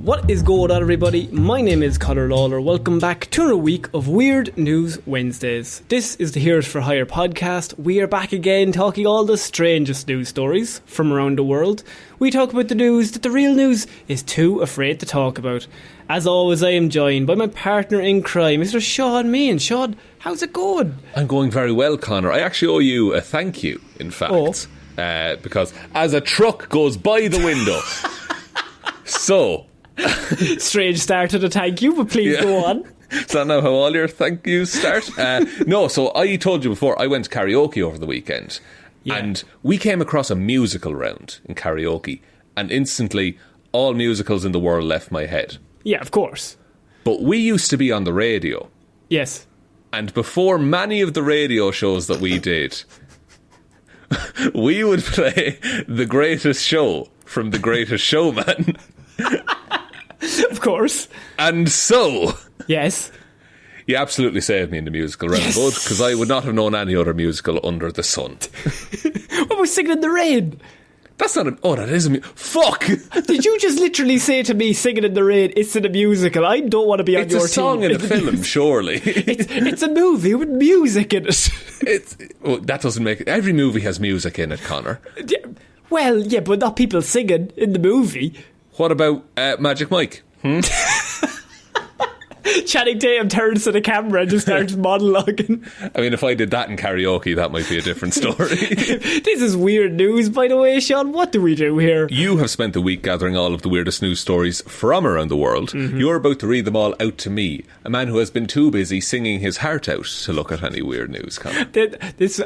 What is going on, everybody? My name is Ciara Lawler. Welcome back to another week of Weird News Wednesdays. This is the Heroes for Hire podcast. We are back again talking all the strangest news stories from around the world. We talk about the news that the real news is too afraid to talk about. As always, I am joined by my partner in crime, Mr. Shaun Meehan. Shaun, how's it going? I'm going very well, Connor. I actually owe you a thank you, in fact. Because as a truck goes by the window. So... Strange start to the thank you, but please go on. Is that now how all your thank yous start? No, so I told you before, I went to karaoke over the weekend. Yeah. And we came across a musical round in karaoke. And instantly, all musicals in the world left my head. Yeah, of course. But we used to be on the radio. Yes. And before many of the radio shows that we did, we would play The Greatest Show from The Greatest Showman. Of course. And so... Yes. You absolutely saved me in the musical round, bud, because I would not have known any other musical under the sun. What about Singing in the Rain? That's not a... Oh, that is a... Fuck! Did you just literally say to me, Singing in the Rain, it's in a musical? I don't want to be on your team. It's a song in a film, surely. It's a movie with music in it. Well, that doesn't make... Every movie has music in it, Connor. Well, yeah, but not people singing in the movie. What about Magic Mike? Channing Tatum turns to the camera and just starts monologuing. I mean, if I did that in karaoke, that might be a different story. This is weird news, by the way, Shaun. What do we do here? You have spent the week gathering all of the weirdest news stories from around the world. Mm-hmm. You're about to read them all out to me, a man who has been too busy singing his heart out to look at any weird news, Connor.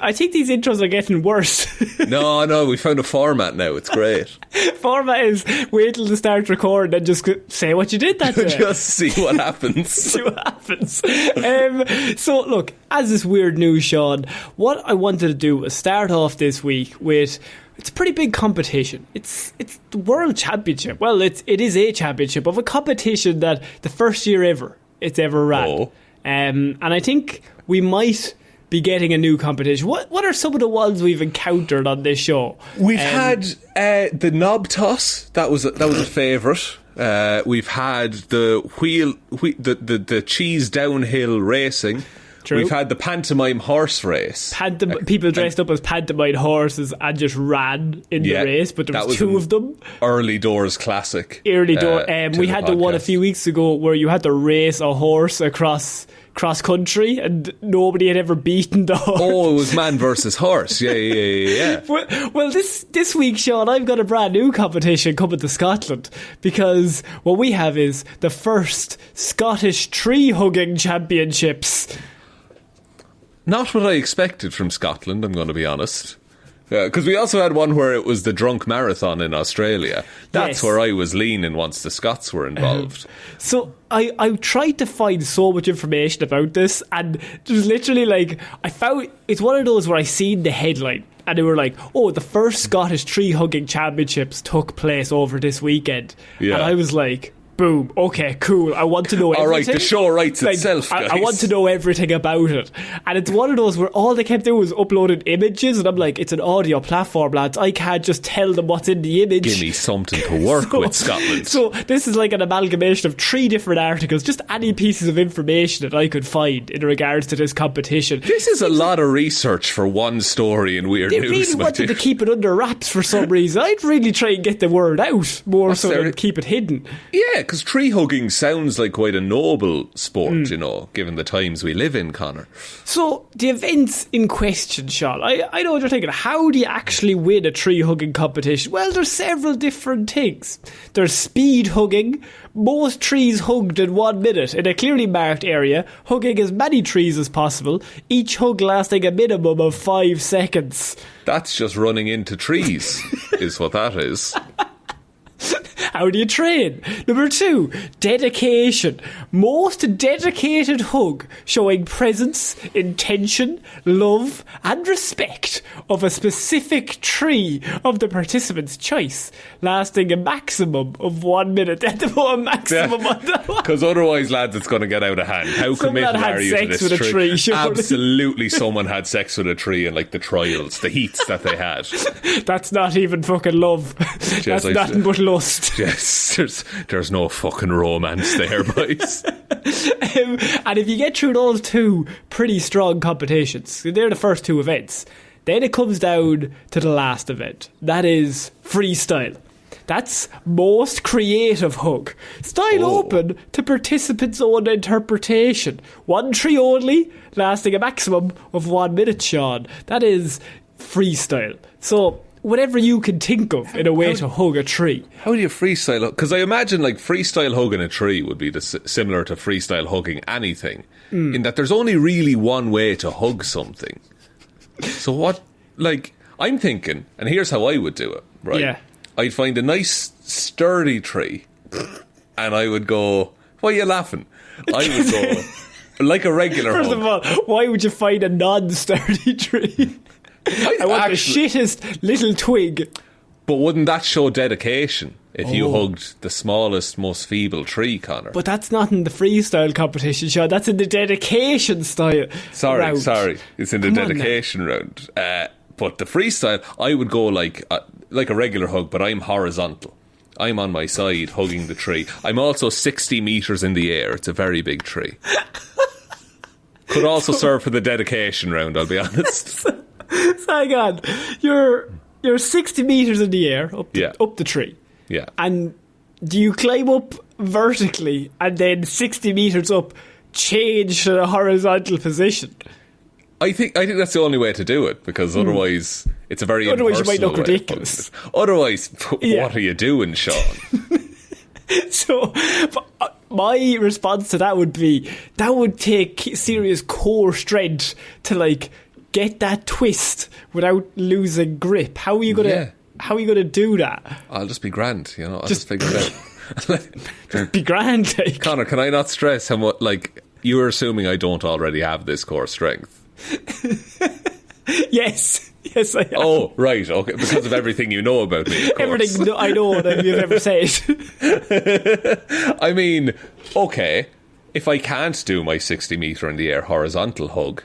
I think these intros are getting worse. No, we found a format now. It's great. Format is wait till the start recording and just say what you did that day. Just see what happens. See what happens. So look, as this weird news, Shaun, what I wanted to do was start off this week with, it's a pretty big competition. It's the World Championship. Well, it is a championship of a competition that the first year ever it's ever ran. Oh. And I think we might be getting a new competition. What are some of the ones we've encountered on this show? We've had the knob toss. That was a favourite. We've had the cheese downhill racing. True. We've had the pantomime horse race. People dressed up as pantomime horses and just ran in the race, but there was two of them. Early doors classic. We had the one a few weeks ago where you had to race a horse across country and nobody had ever beaten the horse. Oh, it was man versus horse. Yeah. Well, this week, Shaun, I've got a brand new competition coming to Scotland, because what we have is the first Scottish tree hugging championships. Not what I expected from Scotland, I'm going to be honest. Because we also had one where it was the drunk marathon in Australia. That's where I was leaning once the Scots were involved. So I tried to find so much information about this, and there's literally I found it's one of those where I seen the headline and they were like, oh, the first Scottish tree hugging championships took place over this weekend. Yeah. And I was like, boom, okay, cool, I want to know everything. Alright, the show writes itself, guys. I want to know everything about it. And it's one of those where all they kept doing was uploading images, and I'm like, it's an audio platform, lads, I can't just tell them what's in the image. Give me something to work with, Scotland. So this is like an amalgamation of 3 different articles, just any pieces of information that I could find in regards to this competition. This is a lot of research for one story in weird news. They really wanted to keep it under wraps for some reason. I'd really try and get the word out more so than keep it hidden. Yeah, because tree hugging sounds like quite a noble sport, given the times we live in, Connor. So, the events in question, Shaun, I know what you're thinking. How do you actually win a tree hugging competition? Well, there's several different things. There's speed hugging. Most trees hugged in 1 minute in a clearly marked area, hugging as many trees as possible, each hug lasting a minimum of 5 seconds. That's just running into trees, is what that is. How do you train? Number 2, dedication. Most dedicated hug showing presence, intention, love and respect of a specific tree of the participant's choice, lasting a maximum of 1 minute. At the maximum of that one. Because otherwise, lads, it's going to get out of hand. How committed are you to this tree? Absolutely, someone had sex with a tree in the trials, the heats that they had. That's not even fucking love. That's nothing but lust. Yes, there's no fucking romance there, boys. And if you get through those two pretty strong competitions, they're the first two events, then it comes down to the last event. That is freestyle. That's most creative hug. Style open to participants' own interpretation. One tree only, lasting a maximum of 1 minute, Shaun. That is freestyle. So, whatever you can think of in a way to hug a tree. How do you freestyle hug? Because I imagine like freestyle hugging a tree would be similar to freestyle hugging anything, in that there's only really one way to hug something. So what, like, I'm thinking, and here's how I would do it, right? Yeah. I'd find a nice sturdy tree and I would go, why are you laughing? I would go like a regular First hug. of all, why would you find a non-sturdy tree? I want the shittest little twig. But wouldn't that show dedication if you hugged the smallest, most feeble tree, Connor? But that's not in the freestyle competition, Shaun. That's in the dedication style round. Sorry. It's in the dedication round. But the freestyle, I would go like a regular hug, but I'm horizontal. I'm on my side hugging the tree. I'm also 60 metres in the air. It's a very big tree. Could also serve for the dedication round, I'll be honest. So hang on. You're 60 metres in the air up the tree. Yeah. And do you climb up vertically and then 60 metres up change to a horizontal position? I think that's the only way to do it, because otherwise it's a very otherwise you might impersonal look way ridiculous. Otherwise, what are you doing, Shaun? So my response to that would be, that would take serious core strength to like get that twist without losing grip. How are you gonna do that? I'll just be grand, I'll just figure it out. Just be grand, like. Connor, can I not stress how much, like, you're assuming I don't already have this core strength? Yes, I am. Oh, right, okay, because of everything you know about me, of course. Everything I know that you've ever said. I mean, okay, if I can't do my 60 metre in the air horizontal hug,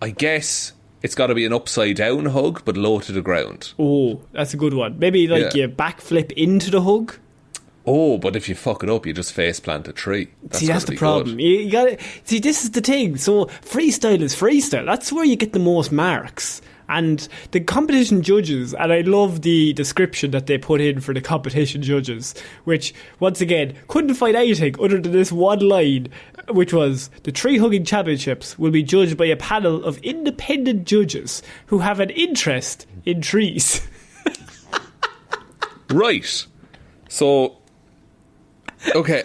I guess it's got to be an upside down hug, but low to the ground. Oh, that's a good one. Maybe like you backflip into the hug. Oh, but if you fuck it up, you just face plant a tree. That's the problem. You gotta see. This is the thing. So freestyle is freestyle. That's where you get the most marks. And the competition judges, and I love the description that they put in for the competition judges, which once again couldn't find anything other than this one line, which was, the tree hugging championships will be judged by a panel of independent judges who have an interest in trees. Right. So. Okay.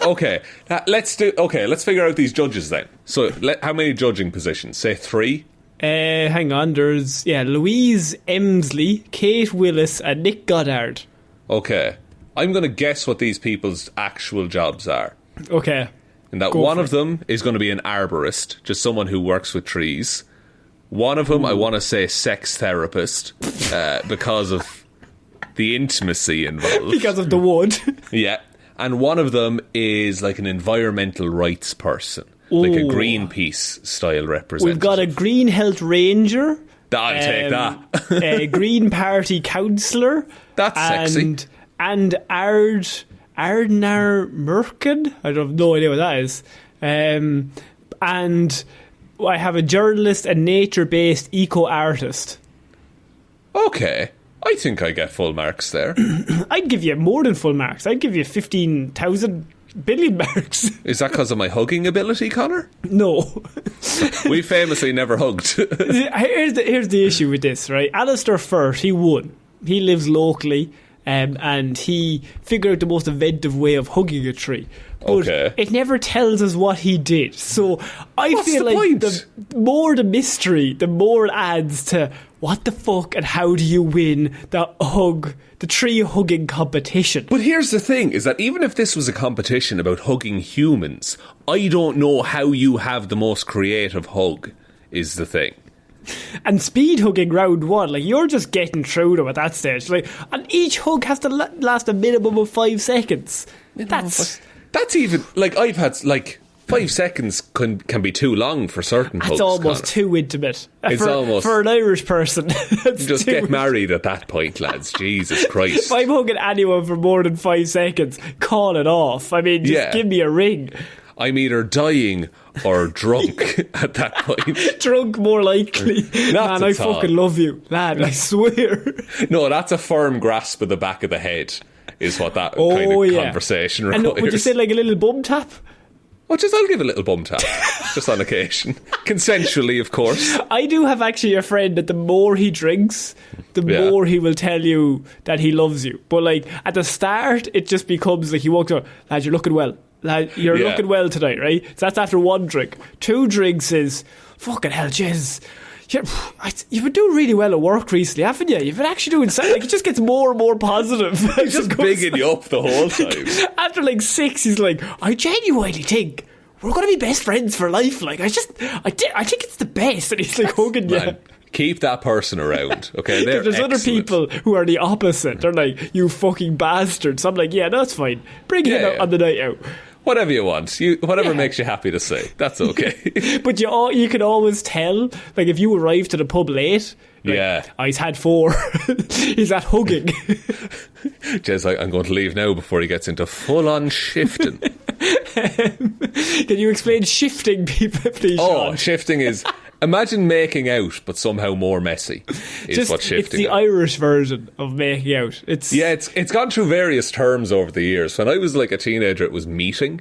Let's figure out these judges then. So, how many judging positions? Say 3? Hang on, there's Louise Emsley, Kate Willis and Nick Goddard. Okay. I'm going to guess what these people's actual jobs are. Okay. And that one of them is going to be an arborist, just someone who works with trees. One of them, I want to say sex therapist, because of the intimacy involved. Because of the wood. Yeah. And one of them is like an environmental rights person. Like a Greenpeace style representative. We've got a Green Health Ranger. I'll take that. A Green Party councillor. That's sexy. And Ardnar Merkin. I have no idea what that is. And I have a journalist and nature-based eco-artist. Okay. I think I get full marks there. I'd give you more than full marks. I'd give you 15,000 billion marks. Is that because of my hugging ability, Connor? No. We famously never hugged. Here's the issue with this, right? Alistair Firth, he won. He lives locally, and he figured out the most inventive way of hugging a tree. But it never tells us what he did. So I feel like the more the mystery, the more it adds to what the fuck and how do you win the tree hugging competition. But here's the thing, is that even if this was a competition about hugging humans, I don't know how you have the most creative hug, is the thing. And speed hugging round one, like, you're just getting through them at that stage. Like, and each hug has to last a minimum of 5 seconds. That's even, like, I've had, like, 5 seconds can be too long for certain folks. It's almost Conor. too intimate. It's almost... For an Irish person. Just get married at that point, lads. Jesus Christ. If I'm hugging anyone for more than 5 seconds, call it off. I mean, just give me a ring. I'm either dying or drunk at that point. Drunk, more likely. Man, I fucking love you. Lad, I swear. No, that's a firm grasp of the back of the head, is what that kind of conversation requires. And would you say like a little bum tap? Well, I'll give a little bum tap, just on occasion. Consensually, of course. I do have actually a friend that the more he drinks, the more he will tell you that he loves you. But like, at the start, it just becomes like he walks up, lad, you're looking well. Lad, you're looking well tonight, right? So that's after 1 drink. 2 drinks is, fucking hell, Jez. You've been doing really well at work recently, haven't you? You've been actually doing something. Like, it just gets more and more positive. He's just bigging you up the whole time. After like 6, he's like, I genuinely think we're going to be best friends for life. Like, I think it's the best. And he's like hugging you. Keep that person around, okay? There's excellent. Other people who are the opposite. They're like, you fucking bastard. So I'm like, yeah, that's fine. Bring him out on the night out. Whatever you want, whatever makes you happy to say, that's okay. But you can always tell, like if you arrive to the pub late, like, he's had 4. He's at hugging. Jez, I'm going to leave now before he gets into full-on shifting. Can you explain shifting, people, please, Shaun? Shifting is... Imagine making out, but somehow more messy. Is what shifting It's the is. Irish version of making out. It's gone through various terms over the years. When I was like a teenager, it was meeting.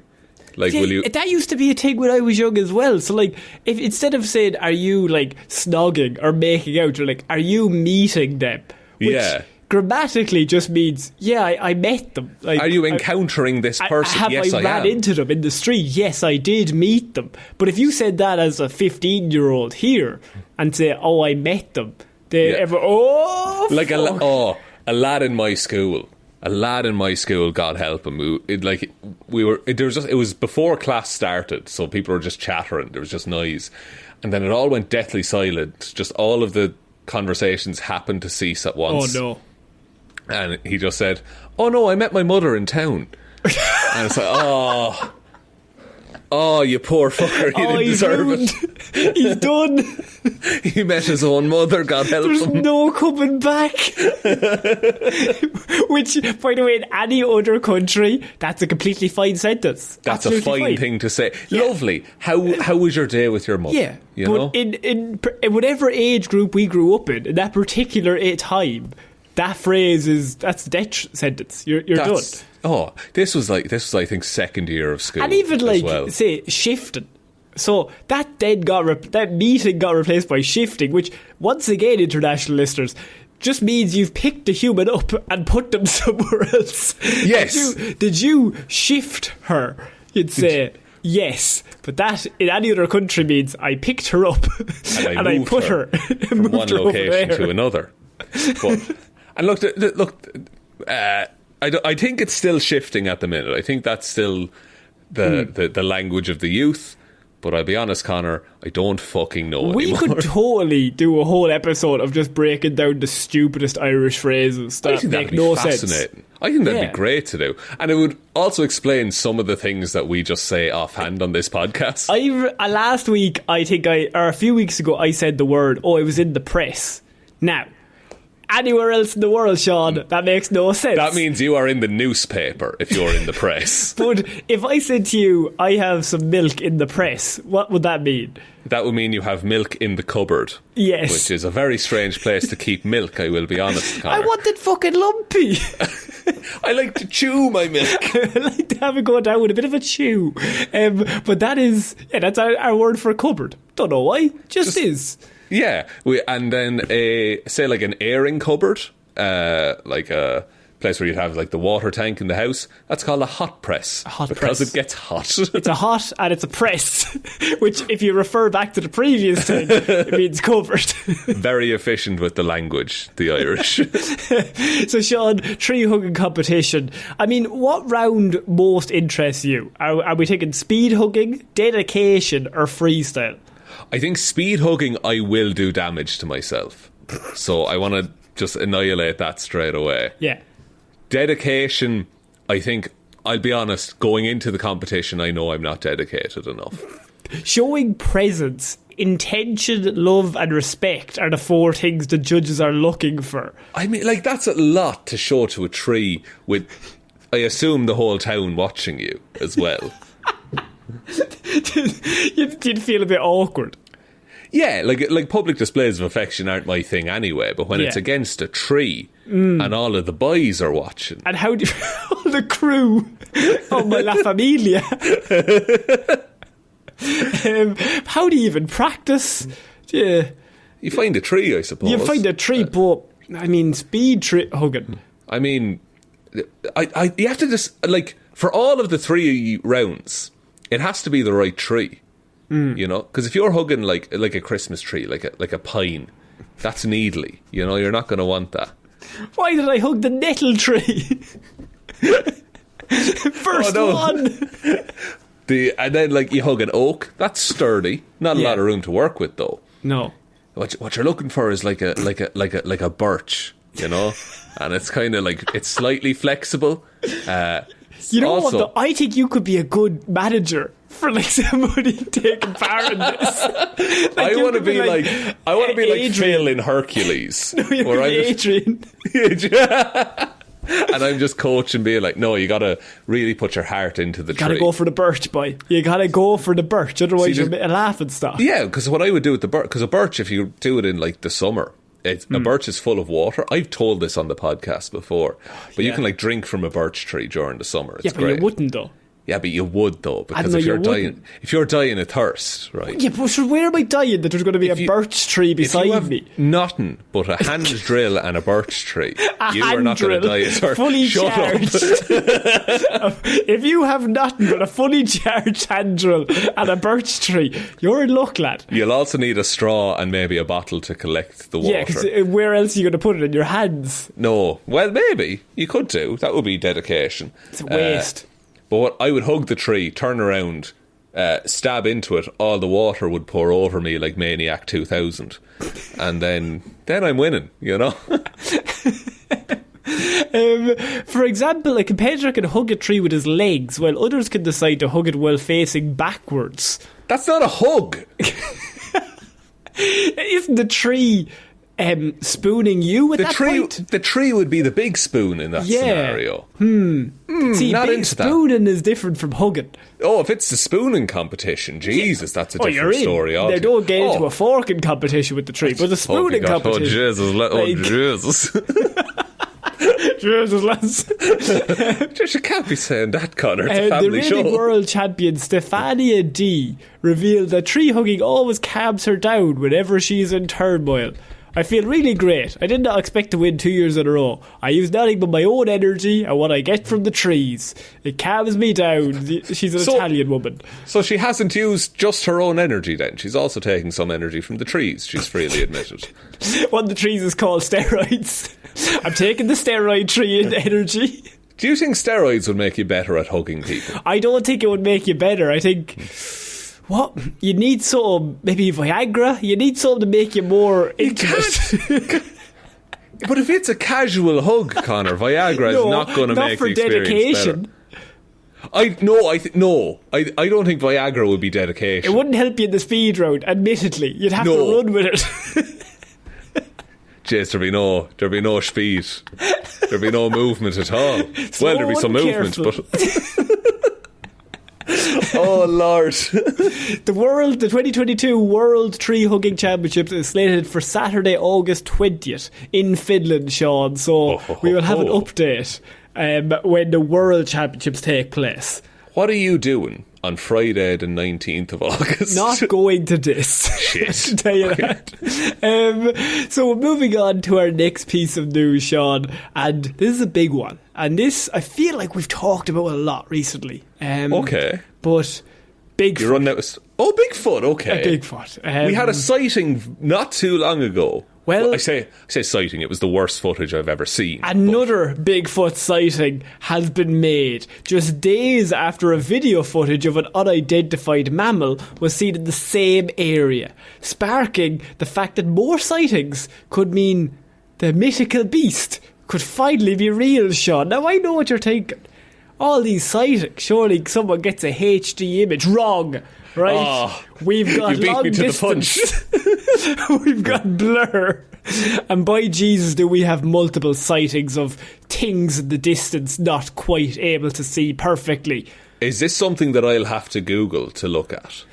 Like, that used to be a thing when I was young as well. So like, if instead of saying, "Are you like snogging or making out?" you're like, "Are you meeting them?" Which grammatically just means, I met them. Like, are you encountering this person? Yes, I ran into them in the street. Yes, I did meet them. But if you said that as a 15-year-old here and say, "Oh, I met them," they like a lad in my school. A lad in my school, God help him. It was before class started, so people were just chattering. There was just noise, and then it all went deathly silent. Just all of the conversations happened to cease at once. Oh no! And he just said, "Oh no, I met my mother in town." And it's like, oh, you poor fucker, he didn't deserve it. He's done. He met his own mother, God help him. There's no coming back. Which, by the way, in any other country, that's a completely fine sentence. That's a fine thing to say. Yeah. Lovely. How was your day with your mother? Yeah, but in whatever age group we grew up in that particular time, that phrase that's a death sentence. You're done. Oh, this was I think second year of school, and even say shifting. So that meeting got replaced by shifting, which once again, international listeners, just means you've picked a human up and put them somewhere else. Yes. Did you shift her? You'd say yes, but that in any other country means I picked her up and I put her from one location to another. And look. I think it's still shifting at the minute. I think that's still the language of the youth. But I'll be honest, Conor, I don't fucking know we anymore. Could totally do a whole episode of just breaking down the stupidest Irish phrases that make no sense. I think that'd be great to do. And it would also explain some of the things that we just say offhand on this podcast. Last week, or a few weeks ago, I said the word, I was in the press. Now, anywhere else in the world, Shaun, that makes no sense. That means you are in the newspaper if you're in the press. But if I said to you, I have some milk in the press, what would that mean? That would mean you have milk in the cupboard. Yes. Which is a very strange place to keep milk, I will be honest, Conor. I want it fucking lumpy. I like to chew my milk. I like to have it go down with a bit of a chew. But that's our word for a cupboard. Don't know why, just is. Yeah, and then say like an airing cupboard, like a place where you'd have like the water tank in the house. That's called a hot press. Because it gets hot. It's a hot and it's a press, which if you refer back to the previous thing, it means covered. Very efficient with the language, the Irish. So Shaun, tree hugging competition. I mean, what round most interests you? Are we taking speed hugging, dedication or freestyle? I think speed hugging, I will do damage to myself. So I want to just annihilate that straight away. Yeah. Dedication, I think I'll be honest, going into the competition, I know I'm not dedicated enough. Showing presence, intention, love and respect are the 4 things the judges are looking for. I mean, like, that's a lot to show to a tree with, I assume, the whole town watching you as well. You'd feel a bit awkward. Yeah, like public displays of affection aren't my thing anyway, but when it's against a tree and all of the boys are watching. And how do all the crew of my La Familia. How do you even practice? Yeah. You find a tree, I suppose. You find a tree, but I mean, speed tree hugging. I mean, you have to just, like, for all of the 3 rounds, it has to be the right tree. You know, because if you're hugging like a Christmas tree, like a pine, that's needly. You know, you're not going to want that. Why did I hug the nettle tree? First one. And then, like, you hug an oak. That's sturdy. Not a lot of room to work with, though. No. What you're looking for is like a birch. You know, and it's kind of like, it's slightly flexible. You know also, what? Though? I think you could be a good manager for like somebody taking part in this. Like, I want to be like Phil in Hercules. No, you're Adrian. And I'm just coaching, being like, no, you got to really put your heart into the tree. You got to go for the birch, boy. You got to go for the birch, otherwise you're laughing stuff. Yeah, because what I would do with the birch, because a birch, if you do it in like the summer, a birch is full of water. I've told this on the podcast before, but you can like drink from a birch tree during the summer. It's great. You wouldn't though. Yeah, but you would though, because if you're dying of thirst, right? Yeah, but where am I dying that there's going to be a birch tree beside me? Nothing but a hand drill and a birch tree. You are not going to die of thirst. Fully charged. If you have nothing but a fully charged hand drill and a birch tree, you're in luck, lad. You'll also need a straw and maybe a bottle to collect the water. Yeah, because where else are you going to put it? In your hands? No. Well, maybe. You could do. That would be dedication. It's a waste. But I would hug the tree, turn around, stab into it, all the water would pour over me like Maniac 2000. And then I'm winning, you know? For example, a competitor can hug a tree with his legs, while others can decide to hug it while facing backwards. That's not a hug! Isn't the tree spooning you at that point? The tree would be the big spoon in that scenario. See, not big into spooning is different from hugging. Oh, if it's the spooning competition, Jesus, that's a different story. They don't get into a forking competition with the tree, but the spooning competition. Jesus. Jesus, lads. You can't be saying that, Connor. It's a the family show. reigning world champion Stefania D revealed that tree hugging always calms her down whenever she's in turmoil. I feel really great. I did not expect to win 2 years in a row. I use nothing but my own energy and what I get from the trees. It calms me down. She's an Italian woman. So she hasn't used just her own energy then. She's also taking some energy from the trees, she's freely admitted. One of the trees is called steroids. I'm taking the steroid tree in energy. Do you think steroids would make you better at hugging people? I don't think it would make you better. I think... What? You need some, maybe Viagra? You need something to make you more intimate. But if it's a casual hug, Connor, Viagra is not going to make the experience dedication. better. I don't think Viagra would be dedication. It wouldn't help you in the speed round, admittedly. You'd have to run with it. Jeez, there'd be no speed. There'd be no movement at all. Well, there'd be some movement, but... Oh Lord. The 2022 World Tree Hugging Championships is slated for Saturday, August 20th in Finland, Shaun. So we will have an update when the World Championships take place. What are you doing on Friday the 19th of August? Not going to this. Shit. To tell you that. So we're moving on to our next piece of news, Shaun, and this is a big one. And this, I feel like we've talked about a lot recently. Okay. But Bigfoot. You're running out of... Bigfoot, okay. A Bigfoot. We had a sighting not too long ago. Well, I say sighting, it was the worst footage I've ever seen. Another Bigfoot sighting has been made just days after a video footage of an unidentified mammal was seen in the same area, sparking the fact that more sightings could mean the mythical beast could finally be real, Shaun. Now, I know what you're thinking. all these sightings, surely someone gets a HD image. Wrong, right? Oh, We've got you beat long me to distance. the punch. We've got blur. And by Jesus do we have multiple sightings of things in the distance not quite able to see perfectly. Is this something that I'll have to Google to look at?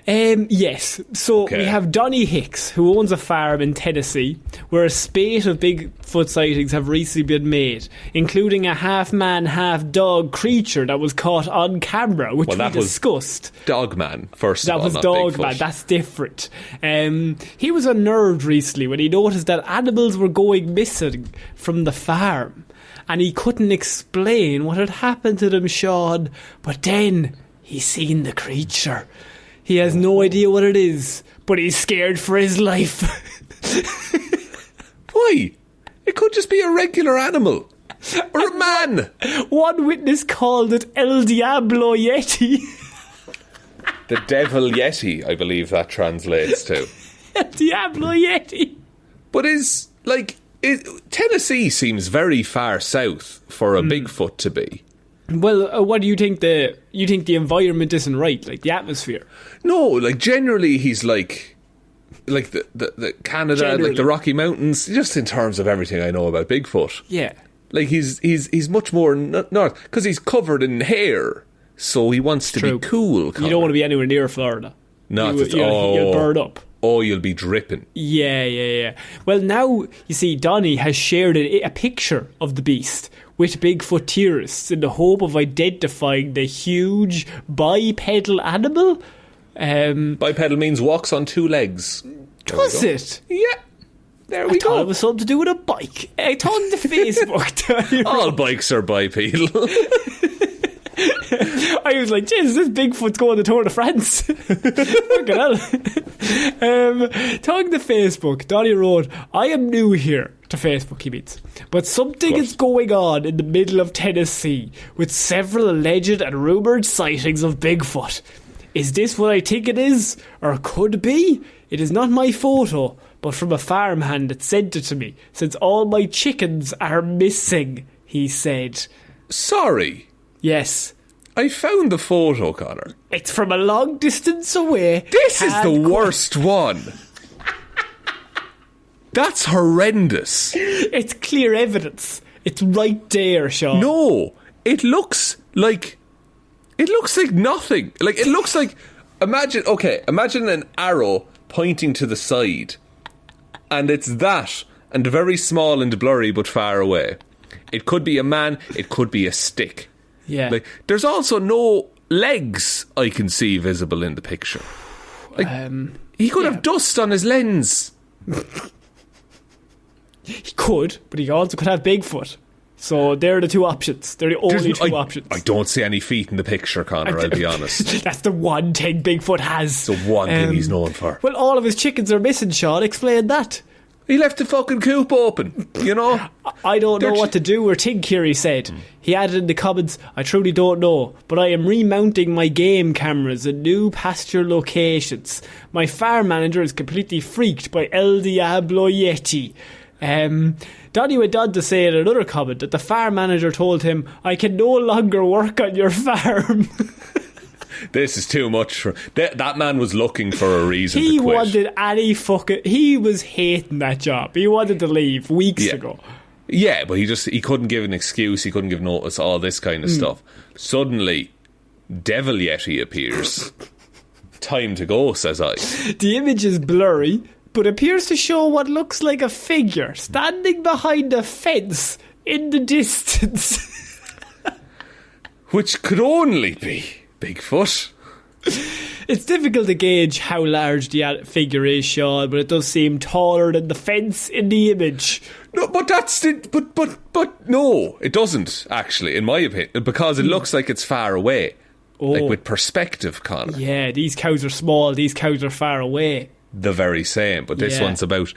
Yes. So Okay. we have Donnie Hicks, who owns a farm in Tennessee, where a spate of Bigfoot sightings have recently been made, including a half-man, half-dog creature that was caught on camera, which we discussed. Dogman, first That of all, was not Dogman. Bigfoot. That's different. He was unnerved recently when he noticed that animals were going missing from the farm, and he couldn't explain what had happened to them, Shaun. But then he seen the creature. He has no idea what it is, but he's scared for his life. Why? It could just be a regular animal. Or a man. One witness called it El Diablo Yeti. The Devil Yeti, I believe that translates to. El Diablo Yeti. But Tennessee seems very far south for a Bigfoot to be. Well, what do you think? You think the environment isn't right, like the atmosphere? No, like generally he's like the Canada, Generally. like the Rocky Mountains, just in terms of everything I know about Bigfoot. Yeah. Like he's much more north because he's covered in hair, so he wants to True. be cool. You don't want to be anywhere near Florida. Not You'll burn up. Oh, you'll be dripping. Yeah. Well, now, you see, Donnie has shared a picture of the beast with Bigfoot tourists in the hope of identifying the huge bipedal animal. Bipedal means walks on two legs. Does it? Yeah. There we I thought go. it was something to do with a bike. I thought on the Facebook. All bikes are bipedal. I was like, Jesus, this Bigfoot's going to Tour de France. Fucking hell. Talking to Facebook, Donnie wrote, I am new here. To Facebook, he means. But something is going on in the middle of Tennessee with several alleged and rumoured sightings of Bigfoot. Is this what I think it is? Or could be? It is not my photo, but from a farmhand that sent it to me, since all my chickens are missing, he said. Sorry. Yes. I found the photo, Connor. It's from a long distance away. This is the worst one. That's horrendous. It's clear evidence. It's right there, Shaun. No, it looks like nothing. Like it looks like imagine an arrow pointing to the side, and it's that, and very small and blurry but far away. It could be a man, it could be a stick. Yeah. Like there's also no legs I can see visible in the picture. Like he could have dust on his lens. He could, but he also could have Bigfoot. So they're the two options. They're the only two options. I don't see any feet in the picture, Connor, I'll be honest. That's the one thing Bigfoot has. It's the one thing he's known for. Well, all of his chickens are missing, Shaun. Explain that. He left the fucking coop open, you know? I don't know what to do or think here, he said. He added in the comments, I truly don't know, but I am remounting my game cameras in new pasture locations. My farm manager is completely freaked by El Diablo Yeti. Donnie went on to say in another comment that the farm manager told him, I can no longer work on your farm. This is too much for... That man was looking for a reason to quit. He was hating that job. He wanted to leave weeks ago. Yeah, but he couldn't give an excuse, he couldn't give notice, all this kind of stuff. Suddenly, Devil Yeti appears. Time to go, says I. The image is blurry, but appears to show what looks like a figure standing behind a fence in the distance. Which could only be Bigfoot. It's difficult to gauge how large the figure is, Shaun, but it does seem taller than the fence in the image. No, but but no, it doesn't actually, in my opinion, because it looks like it's far away, like with perspective, Connor. Yeah, these cows are small. These cows are far away. The very same, but this one's about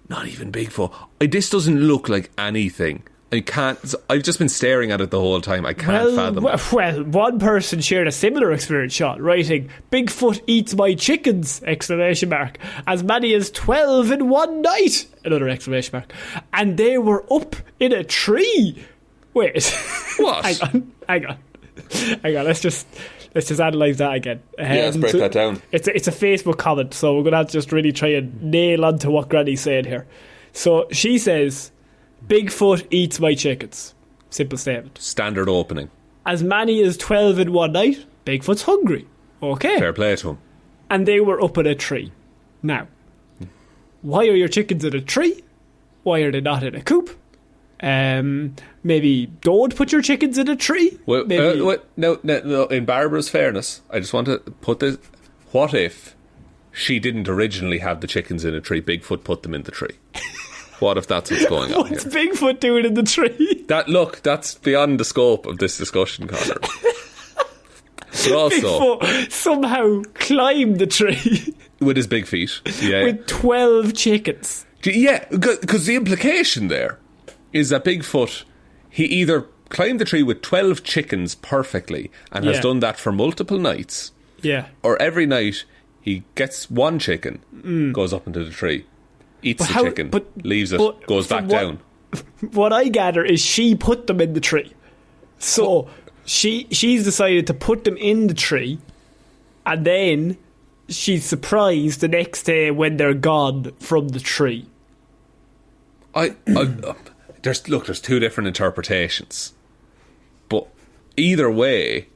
not even Bigfoot. This doesn't look like anything. I've just been staring at it the whole time. I can't fathom it. Well, one person shared a similar experience, Shaun, writing, Bigfoot eats my chickens, ! As many as 12 in one night, ! And they were up in a tree. Wait. What? Hang on. Hang on, let's just analyse that again. Let's break that down. It's a Facebook comment, so we're going to have to just really try and nail onto what Granny's saying here. So she says, Bigfoot eats my chickens. Simple statement. Standard opening. As many as 12 in one night, Bigfoot's hungry. Okay. Fair play to him. And they were up in a tree. Now, why are your chickens in a tree? Why are they not in a coop? Maybe don't put your chickens in a tree. Well, no, in Barbara's fairness, I just want to put this. What if she didn't originally have the chickens in a tree? Bigfoot put them in the tree. What if that's what's going on What's here? Bigfoot doing in the tree? That's beyond the scope of this discussion, Connor. But also, Bigfoot somehow climbed the tree with his big feet. Yeah. with 12 chickens. Yeah, because the implication there is that Bigfoot, he either climbed the tree with 12 chickens perfectly and has done that for multiple nights, or every night he gets one chicken, goes up into the tree, eats the chicken, leaves it, goes back down. What I gather is she put them in the tree. So she's decided to put them in the tree, and then she's surprised the next day when they're gone from the tree. There's two different interpretations, but either way,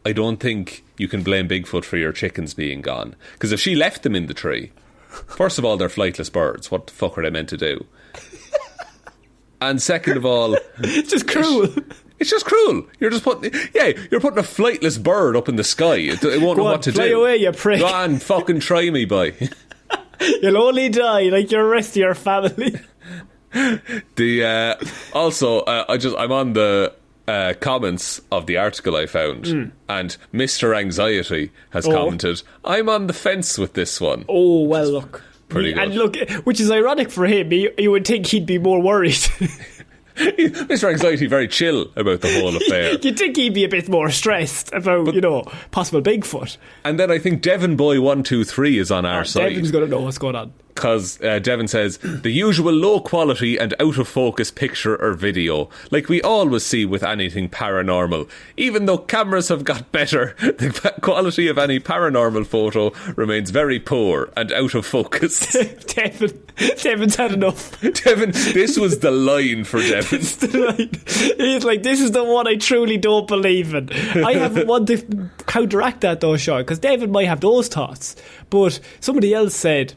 I don't think you can blame Bigfoot for your chickens being gone. Because if she left them in the tree, first of all, they're flightless birds. What the fuck are they meant to do? And second of all, it's just cruel. It's just cruel. You're putting a flightless bird up in the sky. It won't know what to fly do. Away, you prick. Go on, fucking try me, boy. You'll only die like your rest of your family. I'm on the comments of the article I found, and Mr. Anxiety has commented, I'm on the fence with this one. Oh, well, look. Pretty good. And look, which is ironic for him. You would think he'd be more worried. Mr. Anxiety very chill about the whole affair. You'd think he'd be a bit more stressed about, possible Bigfoot. And then I think Devon Boy 123 is on our side. Devon's going to know what's going on. Because Devon says, the usual low quality and out of focus picture or video, like we always see with anything paranormal. Even though cameras have got better, the quality of any paranormal photo remains very poor and out of focus. Devon's had enough. Devon, this was the line for Devon. It's the line. He's like, this is the one I truly don't believe in. I have one to counteract that though, Shaun, because Devon might have those thoughts. But somebody else said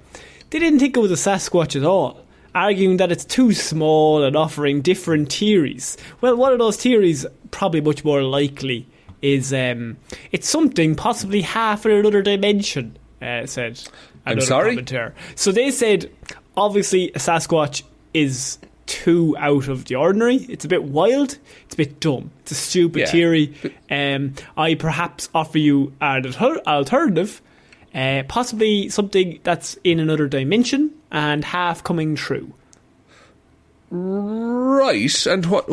they didn't think it was a Sasquatch at all, arguing that it's too small and offering different theories. Well, one of those theories, probably much more likely, is it's something possibly half in another dimension, said another commentator. So they said, obviously, a Sasquatch is too out of the ordinary. It's a bit wild. It's a bit dumb. It's a stupid theory. I perhaps offer you an alternative. Possibly something that's in another dimension and half coming true. Right, and what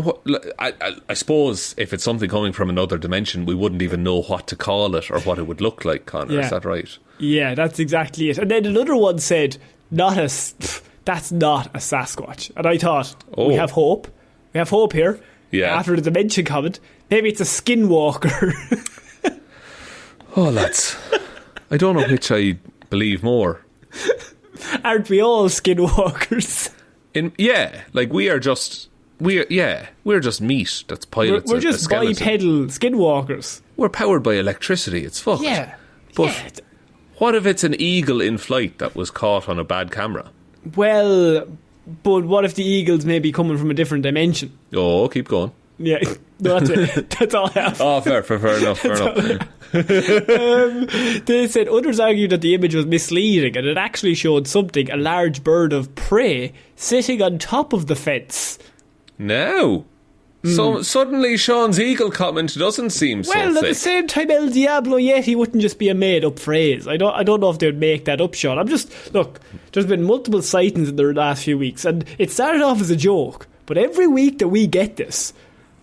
I suppose if it's something coming from another dimension, we wouldn't even know what to call it or what it would look like, Connor. Is that right? Yeah, that's exactly it. And then another one said, that's not a Sasquatch. And I thought, we have hope. We have hope here. Yeah. After the dimension comment, maybe it's a skinwalker. Oh, lads. I don't know which I believe more. Aren't we all skinwalkers? We're just meat that's pilots. We're just bipedal skinwalkers. We're powered by electricity. It's fucked. Yeah. But what if it's an eagle in flight that was caught on a bad camera? Well, but what if the eagles may be coming from a different dimension? Oh, keep going. Yeah, no, that's it. That's all I have. Oh, fair enough. They said others argued that the image was misleading and it actually showed something, a large bird of prey, sitting on top of the fence. No. So suddenly Sean's eagle comment doesn't seem so thick. Well, at the same time, El Diablo Yeti wouldn't just be a made-up phrase. I don't know if they'd make that up, Sean. Look, there's been multiple sightings in the last few weeks, and it started off as a joke, but every week that we get this,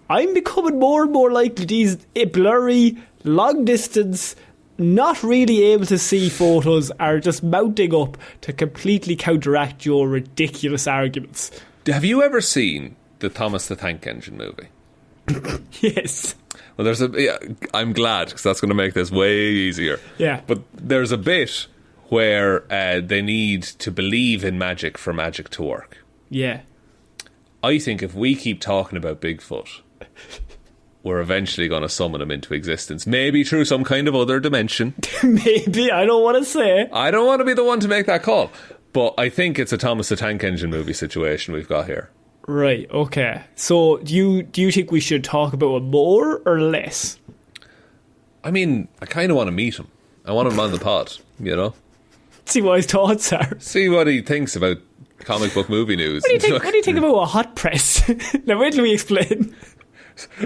I'm becoming more and more likely these blurry, long-distance, not really able to see photos are just mounting up to completely counteract your ridiculous arguments. Have you ever seen the Thomas the Tank Engine movie? Yes. Well, I'm glad, because that's going to make this way easier. Yeah. But there's a bit where they need to believe in magic for magic to work. Yeah. I think if we keep talking about Bigfoot, we're eventually going to summon him into existence. Maybe through some kind of other dimension. Maybe. I don't want to say. I don't want to be the one to make that call. But I think it's a Thomas the Tank Engine movie situation we've got here. Right, okay. So do you think we should talk about it more or less? I mean, I kind of want to meet him. I want him on the pod, you know? See what his thoughts are. See what he thinks about comic book movie news. What do you think about a hot press? Now wait till we explain.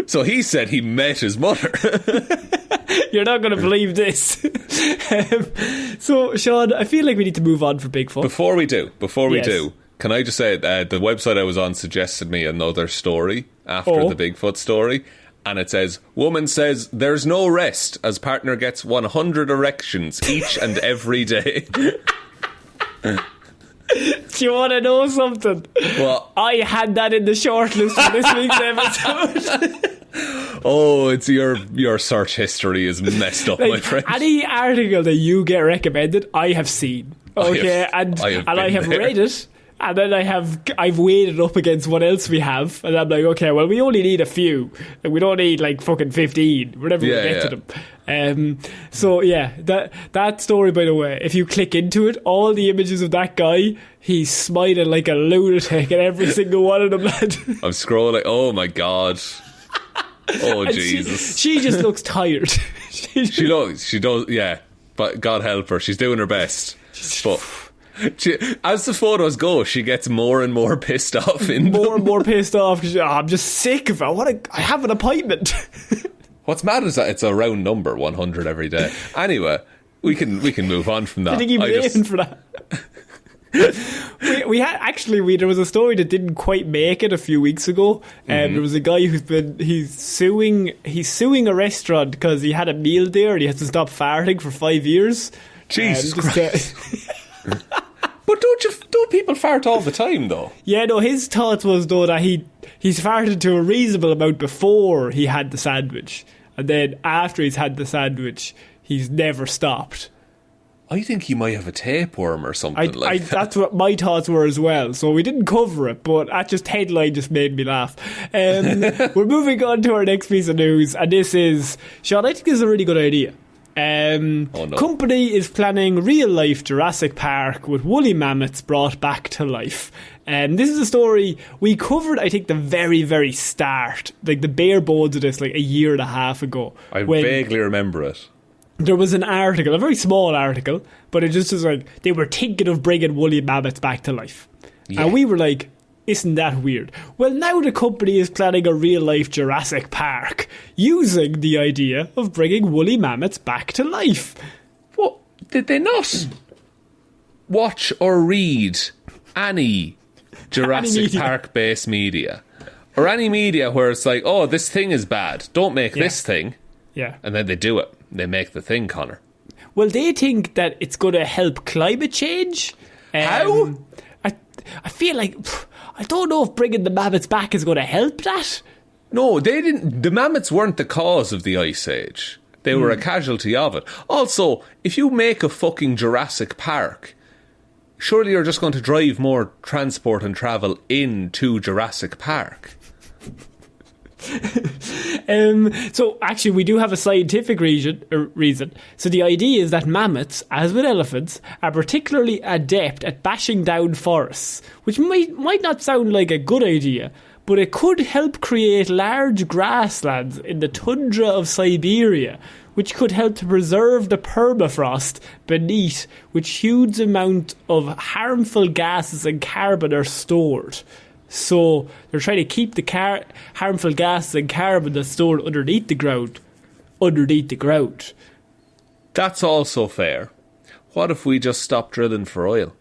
So he said he met his mother. You're not going to believe this. So, Shaun, I feel like we need to move on for Bigfoot. Before we do, Yes. can I just say the website I was on suggested me another story after the Bigfoot story, and it says, woman says there's no rest as partner gets 100 erections each and every day. Do you want to know something? Well, I had that in the shortlist for this week's episode. Oh, it's your search history is messed up, my friend. Any article that you get recommended, I have seen. Okay, I have read it, and then I've weighed it up against what else we have, and I'm like, okay, well, we only need a few, and we don't need like fucking 15 whenever we get to them. So yeah, that story, by the way, if you click into it, all the images of that guy, he's smiling like a lunatic at every single one of them, lad. I'm scrolling. Oh my god. Oh And Jesus. She just looks tired. She does, yeah. But God help her, she's doing her best. But as the photos go, she gets more and more pissed off. And more pissed off because I'm just sick of it. I have an appointment. What's mad is that it's a round number, 100 every day. Anyway, we can move on from that. I think he was aiming for that. There was a story that didn't quite make it a few weeks ago. There was a guy he's suing a restaurant because he had a meal there and he has to stop farting for 5 years. Jesus Christ. But don't people fart all the time though? Yeah, no, his thoughts was though that he's farted to a reasonable amount before he had the sandwich, and then after he's had the sandwich he's never stopped. I think he might have a tapeworm or something like that. That's what my thoughts were as well. So we didn't cover it, but that headline just made me laugh. We're moving on to our next piece of news, and this is, Shaun, I think this is a really good idea. Company is planning real-life Jurassic Park with woolly mammoths brought back to life. This is a story we covered, I think, the very, very start, like the bare bones of this, like a year and a half ago. I vaguely remember it. There was an article, a very small article, but it just was like, they were thinking of bringing woolly mammoths back to life. Yeah. And we were like, isn't that weird? Well, now the company is planning a real-life Jurassic Park, using the idea of bringing woolly mammoths back to life. What? Did they not watch or read any Jurassic Park-based media? Or any media where it's like, oh, this thing is bad, don't make this thing. Yeah. And then they do it. They make the thing, Connor. Well, they think that it's going to help climate change. How? I feel like, I don't know if bringing the mammoths back is going to help that. No, they didn't. The mammoths weren't the cause of the Ice Age. They were a casualty of it. Also, if you make a fucking Jurassic Park, surely you're just going to drive more transport and travel into Jurassic Park. So actually we do have a scientific reason. So the idea is that mammoths, as with elephants, are particularly adept at bashing down forests, which might not sound like a good idea, but it could help create large grasslands in the tundra of Siberia, which could help to preserve the permafrost beneath, which huge amount of harmful gases and carbon are stored. So they're trying to keep the harmful gases and carbon that's stored underneath the ground. That's also fair. What if we just stop drilling for oil?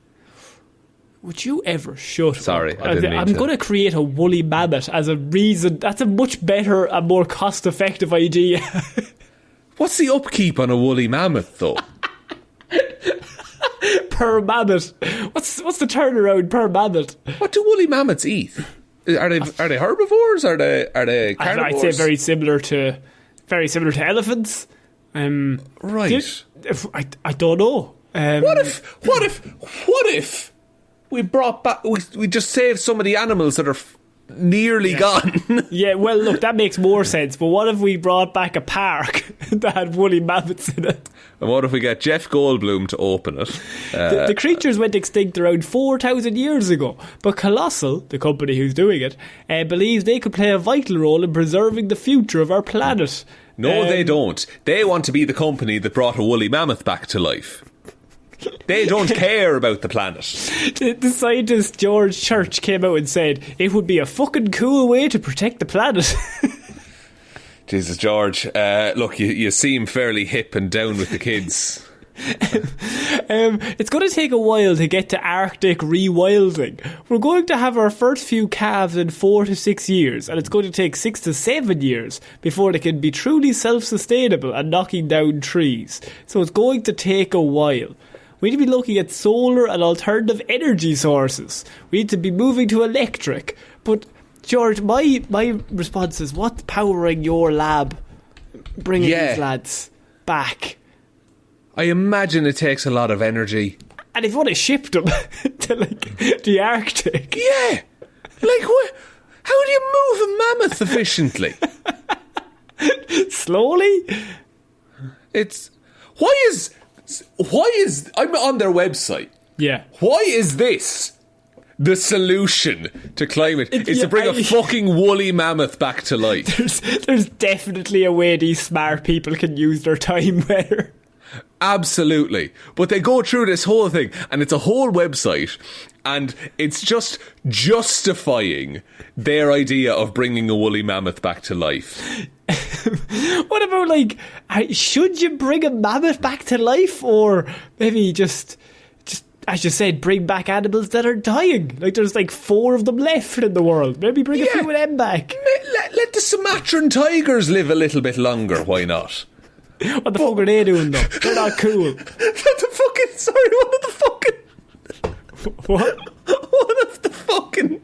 Would you ever shut Sorry, up? I didn't mean I'm going to create a woolly mammoth as a reason. That's a much better and more cost-effective idea. What's the upkeep on a woolly mammoth, though? Per mammoth. What's the turnaround per mammoth? What do woolly mammoths eat? Are they herbivores? Are they carnivores? I'd say very similar to elephants. Right. I don't know. What if we brought back? We just saved some of the animals that are nearly gone. Yeah, well, look, that makes more sense. But what if we brought back a park that had woolly mammoths in it? And what if we get Jeff Goldblum to open it? The creatures went extinct around 4,000 years ago, but Colossal, the company who's doing it, believes they could play a vital role in preserving the future of our planet. No, they don't. They want to be the company that brought a woolly mammoth back to life. They don't care about the planet. The scientist George Church came out and said it would be a fucking cool way to protect the planet. Jesus, George. Look, you seem fairly hip and down with the kids. It's going to take a while to get to Arctic rewilding. We're going to have our first few calves in 4 to 6 years, and it's going to take 6 to 7 years before they can be truly self-sustainable and knocking down trees. So it's going to take a while. We need to be looking at solar and alternative energy sources. We need to be moving to electric. But, George, my response is, what's powering your lab? Bringing these lads back. I imagine it takes a lot of energy. And if you want to ship them to, the Arctic. Yeah. What? How do you move a mammoth efficiently? Slowly? Why is I'm on their website. Yeah. Why is this the solution to climate? It's to bring a fucking woolly mammoth back to life. There's definitely a way these smart people can use their time better. Absolutely. But they go through this whole thing, and it's a whole website, and it's just justifying their idea of bringing a woolly mammoth back to life. What about, should you bring a mammoth back to life, or maybe just as you said, bring back animals that are dying? There's 4 of them left in the world. Maybe bring a few of them back. Let the Sumatran tigers live a little bit longer. Why not? What the fuck are they doing, though? They're not cool. One of the fucking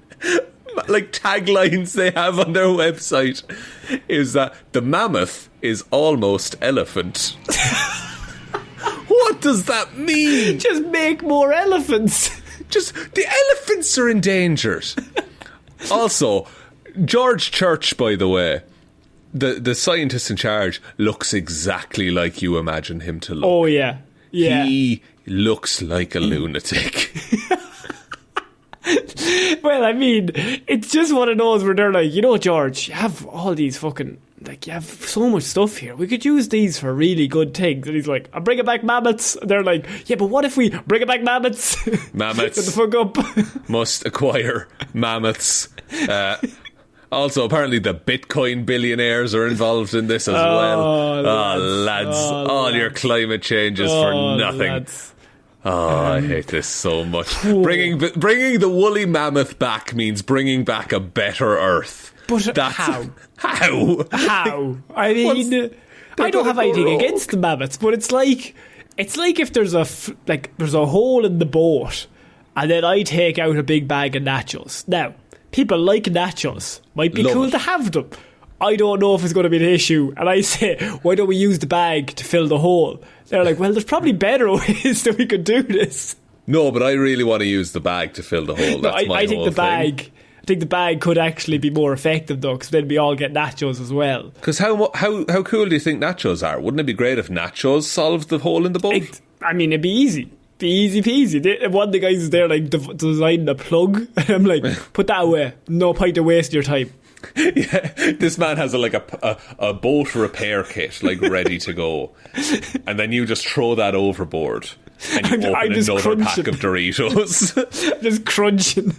taglines they have on their website is that the mammoth is almost elephant. What does that mean? Just make more elephants. The elephants are endangered. Also, George Church, by the way, the scientist in charge, looks exactly like you imagine him to look. Oh, yeah. Yeah. He looks like a lunatic. Well, I mean, it's just one of those where they're like, George, you have all these fucking, you have so much stuff here. We could use these for really good things. And he's like, I'm bringing back mammoths. And they're like, yeah, but what if we bring back mammoths? Mammoths. Get the fuck up. Must acquire mammoths. Also, apparently the Bitcoin billionaires are involved in this as well. Lads. All your climate changes for nothing. Lads. I hate this so much. Bringing the woolly mammoth back means bringing back a better Earth. But how? How? I mean, I don't have anything against the mammoths, but it's like if there's a hole in the boat, and then I take out a big bag of nachos. Now, people like nachos. Might be cool to have them. I don't know if it's going to be an issue. And I say, why don't we use the bag to fill the hole? They're like, well, there's probably better ways that we could do this. No, but I really want to use the bag to fill the hole. That's my whole thing. I think the bag could actually be more effective, though, because then we all get nachos as well. Because how cool do you think nachos are? Wouldn't it be great if nachos solved the hole in the boat? It'd be easy. Be easy peasy. One of the guys is there designing a plug, and I'm like, put that away. No point of wasting your time. Yeah, this man has a boat repair kit ready to go, and then you just throw that overboard and you open another pack of Doritos. I'm just crunching.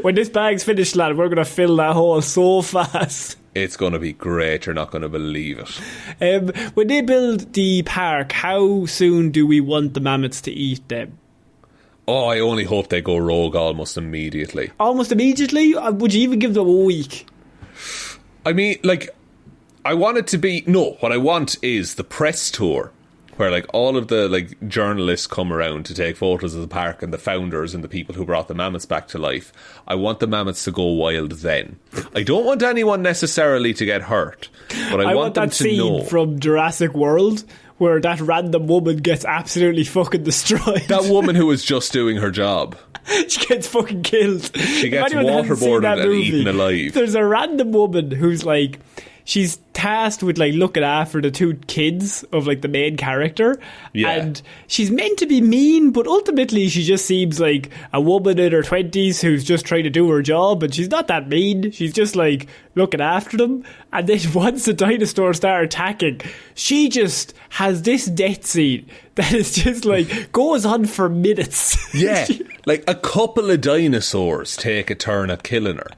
When this bag's finished, lad, we're going to fill that hole so fast. It's going to be great. You're not going to believe it. When they build the park, how soon do we want the mammoths to eat them? Oh, I only hope they go rogue almost immediately. Almost immediately? Would you even give them a week? I mean, I want it to be... No, what I want is the press tour where like all of the like journalists come around to take photos of the park and the founders and the people who brought the mammoths back to life. I want the mammoths to go wild then. I don't want anyone necessarily to get hurt, but I want them that to scene know. from Jurassic World where that random woman gets absolutely fucking destroyed. That woman who was just doing her job. She gets fucking killed. She gets waterboarded and eaten alive. There's a random woman who's like, she's tasked with like looking after the two kids of like the main character, and she's meant to be mean, but ultimately she just seems like a woman in her 20s who's just trying to do her job, and she's not that mean. She's just like looking after them, and then once the dinosaurs start attacking, she just has this death scene that is just like goes on for minutes. Yeah, like a couple of dinosaurs take a turn at killing her.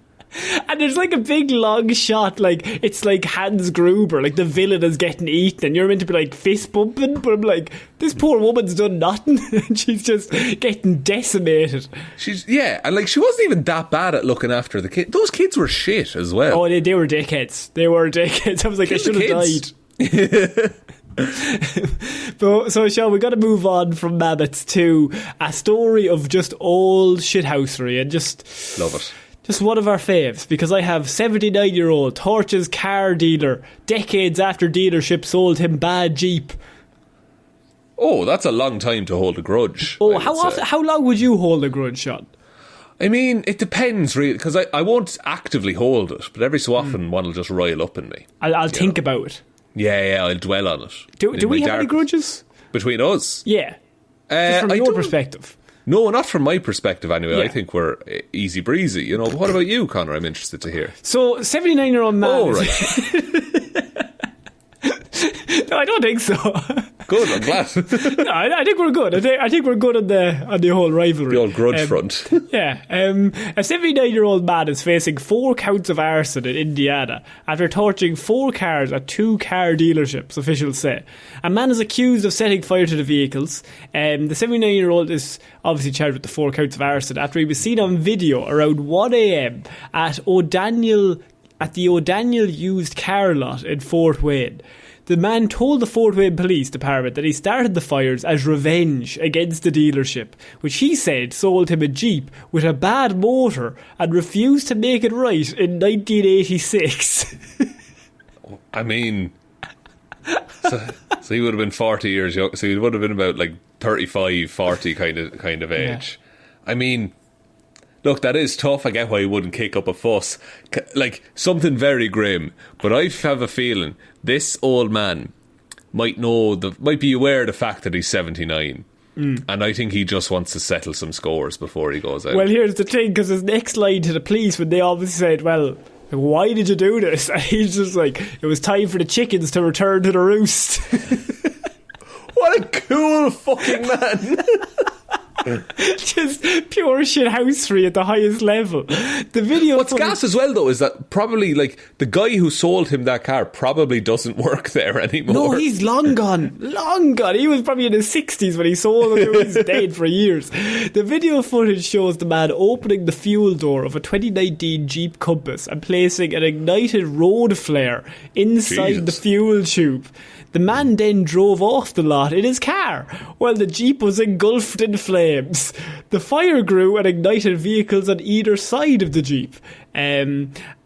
And there's like a big long shot, like it's like Hans Gruber, like the villain is getting eaten, and you're meant to be like fist bumping, but I'm like, this poor woman's done nothing, and she's just getting decimated. And like she wasn't even that bad at looking after the kids. Those kids were shit as well. Oh, they were dickheads. They were dickheads. I was like, I should have died. So Shaun, we got to move on from mammoths to a story of just old shithousery and just love it. Just one of our faves, because I have 79-year-old torches car dealer, decades after dealership sold him bad Jeep. Oh, that's a long time to hold a grudge. Oh, how long would you hold a grudge, Shaun? I mean, it depends, really, because I won't actively hold it, but every so often one will just rile up in me. I'll think about it. Yeah, I'll dwell on it. Do we have any grudges? Between us? Yeah. Just from your perspective. No, not from my perspective anyway. Yeah. I think we're easy breezy. You know, what about you, Connor? I'm interested to hear. So, 79-year-old man... Oh, right. No, I don't think so. Good, I'm glad. No, I think we're good. I think we're good on the whole rivalry. The old grudge front. Yeah. A 79-year-old man is facing 4 counts of arson in Indiana after torching 4 cars at 2 car dealerships, officials say. A man is accused of setting fire to the vehicles. The 79-year-old is obviously charged with the 4 counts of arson after he was seen on video around 1 a.m. at the O'Daniel used car lot in Fort Wayne. The man told the Fort Wayne Police Department that he started the fires as revenge against the dealership, which he said sold him a Jeep with a bad motor and refused to make it right in 1986. I mean, so he would have been 40 years young. So he would have been about like 35, 40 kind of age. Yeah. I mean, look, that is tough. I get why he wouldn't kick up a fuss. Like, something very grim. But I have a feeling this old man might be aware of the fact that he's 79. And I think he just wants to settle some scores before he goes out. Well, here's the thing, because his next line to the police, when they obviously said, well, why did you do this? And he's just like, it was time for the chickens to return to the roost. What a cool fucking man. Just pure shithousery at the highest level. The video. What's gas as well, though, is that probably like the guy who sold him that car probably doesn't work there anymore. No, he's long gone. Long gone. He was probably in his 60s when he sold it. He's dead for years. The video footage shows the man opening the fuel door of a 2019 Jeep Compass and placing an ignited road flare inside the fuel tube. The man then drove off the lot in his car while the Jeep was engulfed in flames. The fire grew and ignited vehicles on either side of the Jeep.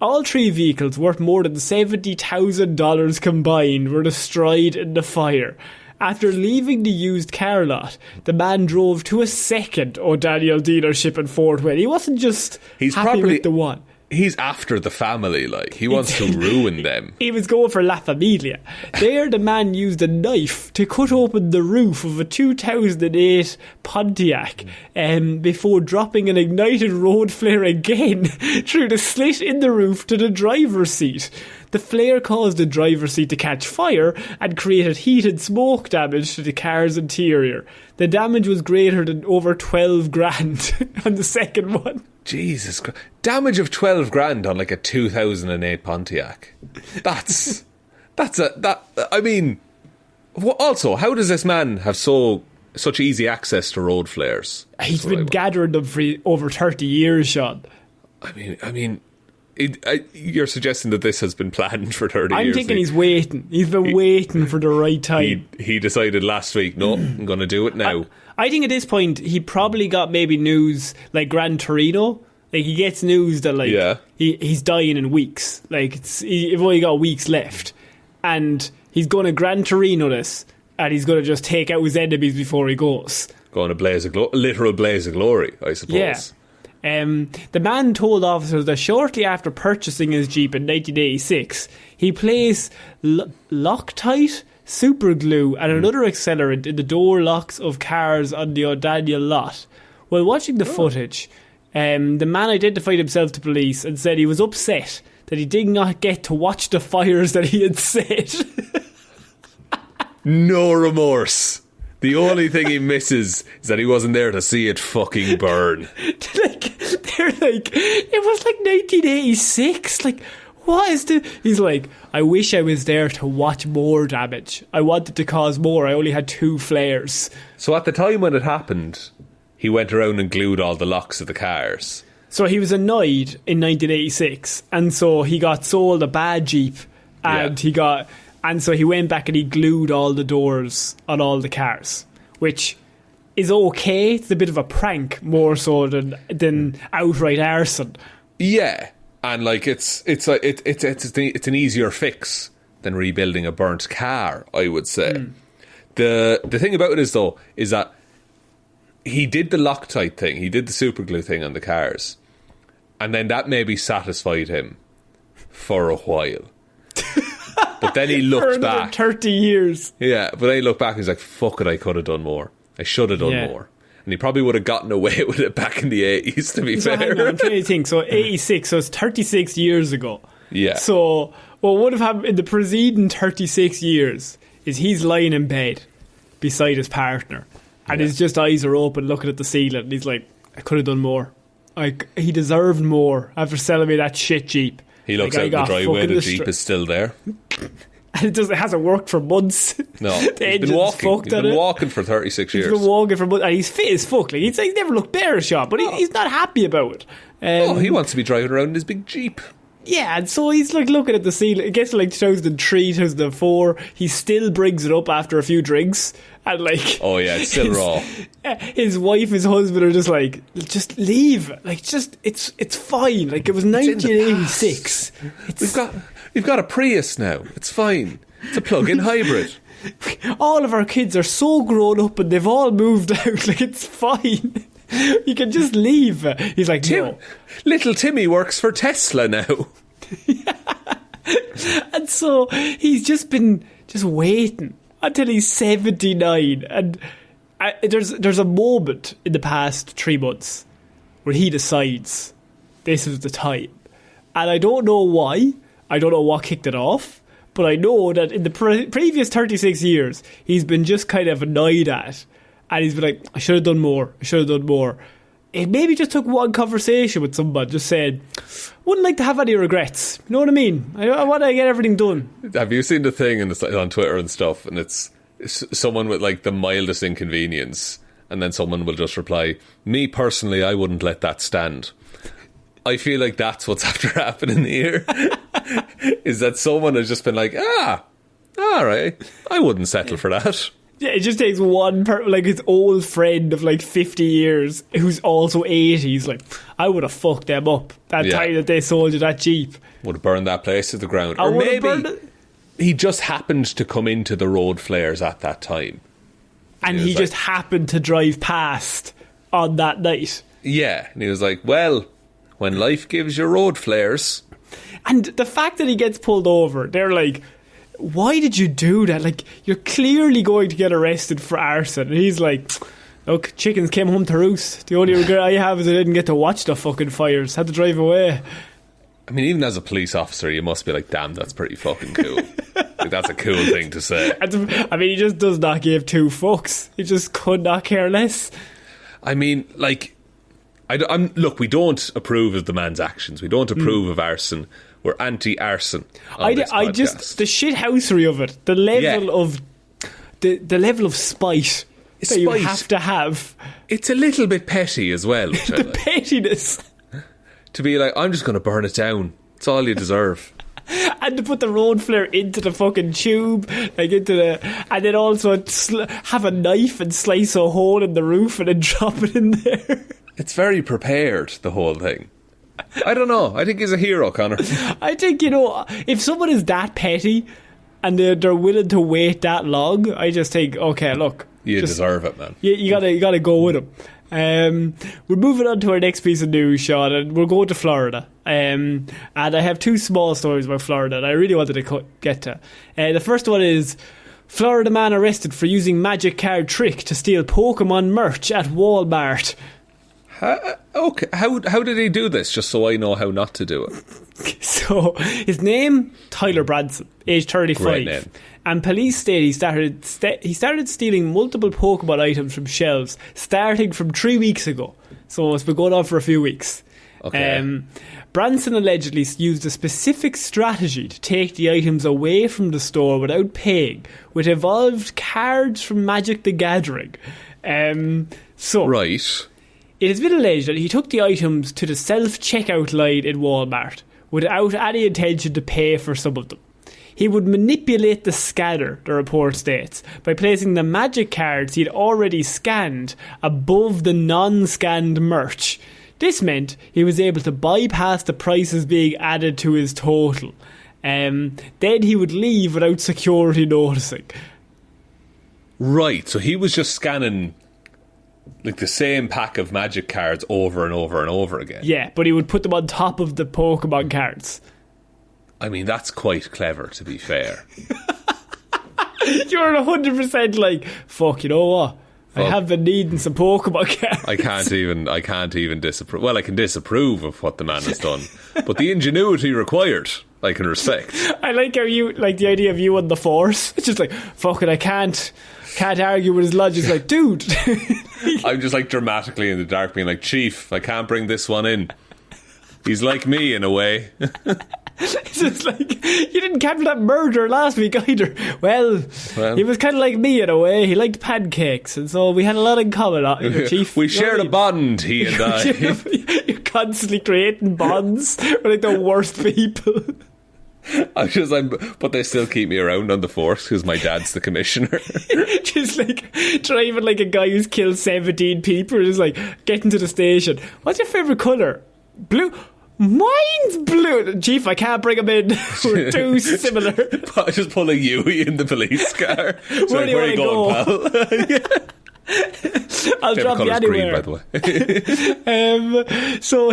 All 3 vehicles, worth more than $70,000 combined, were destroyed in the fire. After leaving the used car lot, the man drove to a second O'Daniel dealership in Fort Wayne. He wasn't just happy with the one. He's after the family, like. He wants to ruin them. He was going for La Familia. There, the man used a knife to cut open the roof of a 2008 Pontiac before dropping an ignited road flare again through the slit in the roof to the driver's seat. The flare caused the driver's seat to catch fire and created heat and smoke damage to the car's interior. The damage was greater than over 12 grand on the second one. Jesus Christ. Damage of 12 grand on like a 2008 Pontiac. I mean, also, how does this man have such easy access to road flares? He's been gathering them for over 30 years, Shaun. I mean, You're suggesting that this has been planned for 30 years. I'm thinking he's waiting. He's been waiting for the right time. He decided last week, no, I'm going to do it now. I think at this point, he probably got maybe news like Gran Torino. Like, he gets news that, like, he's dying in weeks. Like, you've only got weeks left. And he's going to Gran Torino this, and he's going to just take out his enemies before he goes. Going to literal blaze of glory, I suppose. Yeah. The man told officers that shortly after purchasing his Jeep in 1986, he placed Loctite, super glue and another accelerant in the door locks of cars on the O'Daniel lot. While watching the footage, the man identified himself to police and said he was upset that he did not get to watch the fires that he had set. No remorse. The only thing he misses is that he wasn't there to see it fucking burn. They're like, it was like 1986. Like, what is the... He's like, I wish I was there to watch more damage. I wanted to cause more. I only had 2 flares. So at the time when it happened, he went around and glued all the locks of the cars. So he was annoyed in 1986, and so he got sold a bad Jeep, and so he went back and he glued all the doors on all the cars, which is okay. It's a bit of a prank more so than outright arson. Yeah, and like it's an easier fix than rebuilding a burnt car, I would say. The thing about it is that he did the Loctite thing, he did the super glue thing on the cars, and then that maybe satisfied him for a while. But then he looked back 30 years. Yeah, but then he looked back and he's like, fuck it, I could have done more. I should have done more. And he probably would have gotten away with it back in the 80s, to be fair. Hang on, I'm trying to think. So 86, so it's 36 years ago. Yeah. So what would have happened in the preceding 36 years is he's lying in bed beside his partner, and his just eyes are open looking at the ceiling, and he's like, I could have done more. He deserved more after selling me that shit Jeep. He looks out the driveway, the Jeep is still there. And it hasn't worked for months. No, he's been walking for 36 years. He's been walking for months, and he's fit as fuck. Like, he's never looked better, Sean, but he's not happy about it. He wants to be driving around in his big Jeep. Yeah, and so he's like looking at the ceiling. It gets to like 2003, 2004. He still brings it up after a few drinks, and like, oh yeah, it's still raw. His wife, his husband are just like, just leave. Like, just it's fine. Like, it was 1986. We've got a Prius now. It's fine. It's a plug-in hybrid. All of our kids are so grown up and they've all moved out. Like, it's fine. You can just leave. He's like, no. Little Timmy works for Tesla now. And so he's just been waiting until he's 79. And there's a moment in the past 3 months where he decides this is the time. And I don't know why. I don't know what kicked it off. But I know that in the previous 36 years, he's been just kind of annoyed at. And he's been like, I should have done more. It maybe just took one conversation with someone, just said, wouldn't like to have any regrets. You know what I mean? I want to get everything done. Have you seen the thing on Twitter and stuff, and it's someone with like the mildest inconvenience, and then someone will just reply, me personally, I wouldn't let that stand. I feel like that's what's after happening here. Is that someone has just been like, alright, I wouldn't settle for that. Yeah, it just takes one like his old friend of like 50 years who's also 80. He's like, I would have fucked them up that time that they sold you that Jeep. Would have burned that place to the ground. Or maybe he just happened to come into the road flares at that time. And he just happened to drive past on that night. Yeah, and he was like, well, when life gives you road flares. And the fact that he gets pulled over, they're like, why did you do that? Like, you're clearly going to get arrested for arson. And he's like, look, chickens came home to roost. The only regret I have is I didn't get to watch the fucking fires. Had to drive away. I mean, even as a police officer, you must be like, damn, that's pretty fucking cool. Like, that's a cool thing to say. I mean, he just does not give 2 fucks. He just could not care less. I mean, like, look, we don't approve of the man's actions. We don't approve of arson. We're anti-arson. I just the shithousery of it, the level of the level of spite that you have to have. It's a little bit petty as well. Which the pettiness to be like, I'm just going to burn it down It's all you deserve. And to put the road flare into the fucking tube, like into the, and then also have a knife and slice a hole in the roof and then drop it in there. It's very prepared, the whole thing. I don't know. I think he's a hero, Connor. I think, if someone is that petty and they're willing to wait that long, I just think, okay, look, you deserve it, man. You gotta go with him. We're moving on to our next piece of news, Shaun, and we're going to Florida. And I have two small stories about Florida that I really wanted to get to. The first one is Florida man arrested for using magic card trick to steal Pokemon merch at Walmart. Okay, how did he do this? Just so I know how not to do it. So his name, Tyler Branson, age 35. Great name. And police state he started stealing multiple Pokemon items from shelves starting from 3 weeks ago. So it's been going on for a few weeks. Okay. Branson allegedly used a specific strategy to take the items away from the store without paying, which involved cards from Magic the Gathering. Right. It has been alleged that he took the items to the self-checkout line in Walmart without any intention to pay for some of them. He would manipulate the scanner, the report states, by placing the magic cards he had already scanned above the non-scanned merch. This meant he was able to bypass the prices being added to his total. Then he would leave without security noticing. Right, so he was just scanning like the same pack of magic cards over and over and over again. Yeah, but he would put them on top of the Pokemon cards. I mean, that's quite clever, to be fair. You're 100% like, fuck, you know what? I have been needing some Pokemon cards. I can't even disapprove. Well, I can disapprove of what the man has done, but the ingenuity required, I can respect. I like how you like the idea of you on the force. It's just like, fuck it, I can't argue with his logic. It's like, dude. I'm just like dramatically in the dark, being like, Chief, I can't bring this one in. He's like me in a way. It's just like, you didn't capture that murderer last week either. Well, he was kind of like me in a way. He liked pancakes, and so we had a lot in common, Chief. We shared a bond, he and I. You're constantly creating bonds. We're like the worst people. But they still keep me around on the force because my dad's the commissioner. Just like driving like a guy who's killed 17 people. Just like getting to the station. What's your favourite colour? Blue. Mine's blue. Chief, I can't bring him in. We're too similar. I just pull a Yui in the police car. Where do you want to go? Pal? I'll drop you anywhere. Green, by the way. So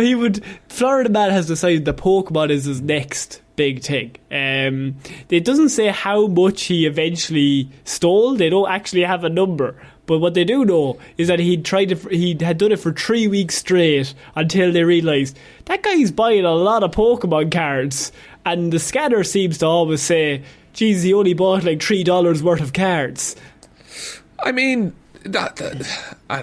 Florida man has decided the Pokemon is his next big thing. It doesn't say how much he eventually stole. They don't actually have a number. But what they do know is that he had done it for 3 weeks straight until they realised that guy's buying a lot of Pokemon cards, and the scanner seems to always say, geez, he only bought like $3 worth of cards. I mean, at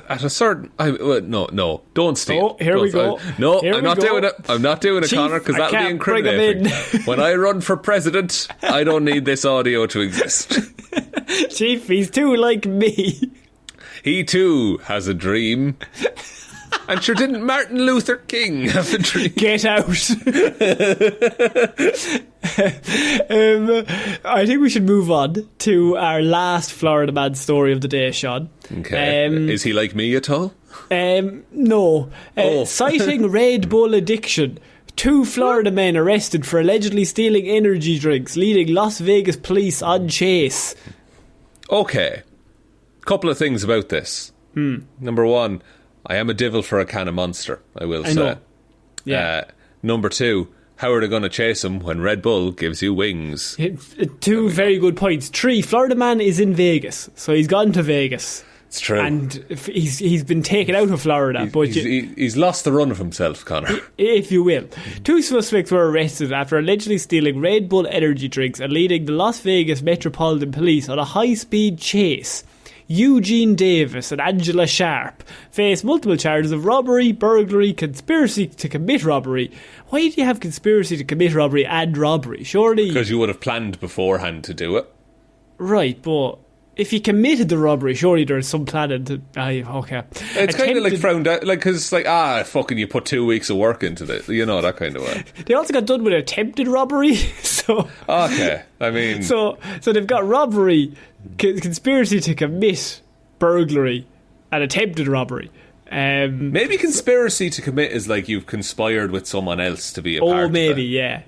a certain... No, don't steal. Oh, here we go. I'm not doing it. I'm not doing it, Chief, Connor, because that'll be incriminating. When I run for president, I don't need this audio to exist. Chief, he's too like me. He too has a dream. And sure, didn't Martin Luther King have a dream? Get out. I think we should move on to our last Florida man story of the day, Shaun. Okay. Is he like me at all? No. Citing Red Bull addiction, 2 Florida men arrested for allegedly stealing energy drinks, leading Las Vegas police on chase. Okay. Couple of things about this. Number one, I am a devil for a can of Monster, I will say. Know. Yeah. Number two, how are they going to chase him when Red Bull gives you wings? 2 very good points. 3, Florida man is in Vegas, so he's gone to Vegas. It's true. And he's been taken out of Florida. He's lost the run of himself, Connor. If you will. 2 suspects were arrested after allegedly stealing Red Bull energy drinks and leading the Las Vegas Metropolitan Police on a high-speed chase. Eugene Davis and Angela Sharp face multiple charges of robbery, burglary, conspiracy to commit robbery. Why do you have conspiracy to commit robbery and robbery? Surely... Because you would have planned beforehand to do it. Right, but if he committed the robbery, surely there's some planning to... okay. It's kind of like frowned out, like, because it's like, fucking you put 2 weeks of work into this, you know, that kind of way. They also got done with attempted robbery, so... Okay, I mean... So they've got robbery, conspiracy to commit burglary, and attempted robbery. Maybe conspiracy to commit is like you've conspired with someone else to be a part of it. Oh, maybe, yeah.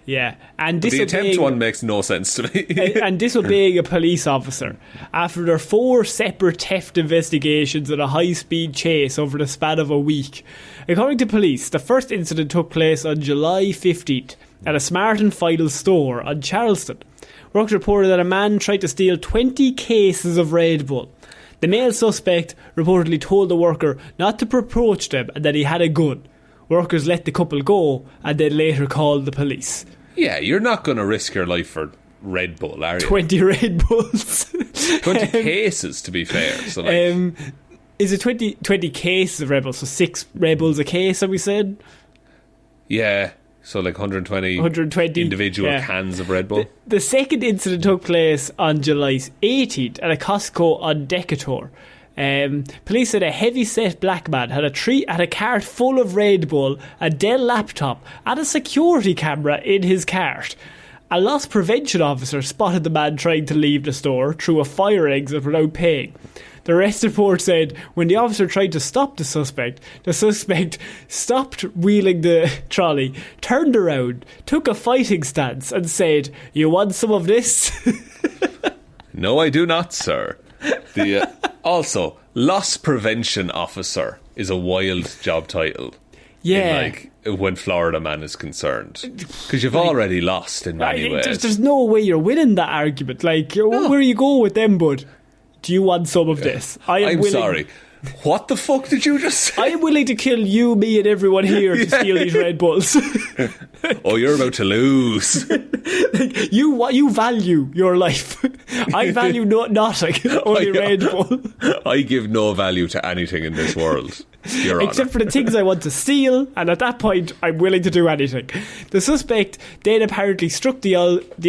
And the attempt one makes no sense to me. and disobeying a police officer after their 4 separate theft investigations and a high-speed chase over the span of a week. According to police, the first incident took place on July 15th at a Smart & Final store on Charleston. Workers reported that a man tried to steal 20 cases of Red Bull. The male suspect reportedly told the worker not to approach them and that he had a gun. Workers let the couple go and then later called the police. Yeah, you're not going to risk your life for Red Bull, are you? 20 Red Bulls. 20 cases, to be fair. So like, is it 20 cases of Red Bulls? So 6 Red Bulls a case, have we said? Yeah. So like 120 individual cans of Red Bull. The second incident took place on July 18th at a Costco on Decatur. Police said a heavy-set black man had a cart full of Red Bull, a Dell laptop and a security camera in his cart. A loss prevention officer spotted the man trying to leave the store through a fire exit without paying. The arrest report said when the officer tried to stop the suspect stopped wheeling the trolley, turned around, took a fighting stance and said, "You want some of this?" No, I do not, sir. Also, loss prevention officer is a wild job title. Yeah. When Florida man is concerned. Because you've already lost in many ways. There's no way you're winning that argument. Where you go with them, bud? Do you want some of this? I'm sorry. What the fuck did you just say? I am willing to kill you, me and everyone here to steal these Red Bulls. Oh, you're about to lose. You value your life. I value nothing, only Red Bull. I give no value to anything in this world, Your Honour. Except for the things I want to steal, and at that point I'm willing to do anything. The suspect then apparently struck the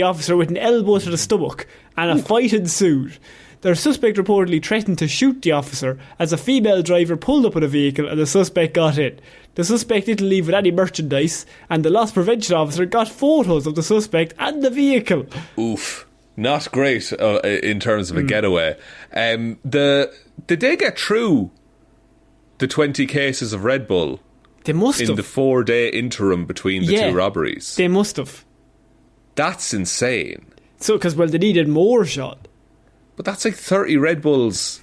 officer with an elbow to the stomach, and a fight ensued. The suspect reportedly threatened to shoot the officer as a female driver pulled up in a vehicle and the suspect got in. The suspect didn't leave with any merchandise, and the loss prevention officer got photos of the suspect and the vehicle. Oof. Not great in terms of a getaway. Did they get through the 20 cases of Red Bull? They must have. In the 4-day interim between the 2 robberies? They must have. That's insane. So, because, they needed more, Shaun. But that's like 30 Red Bulls.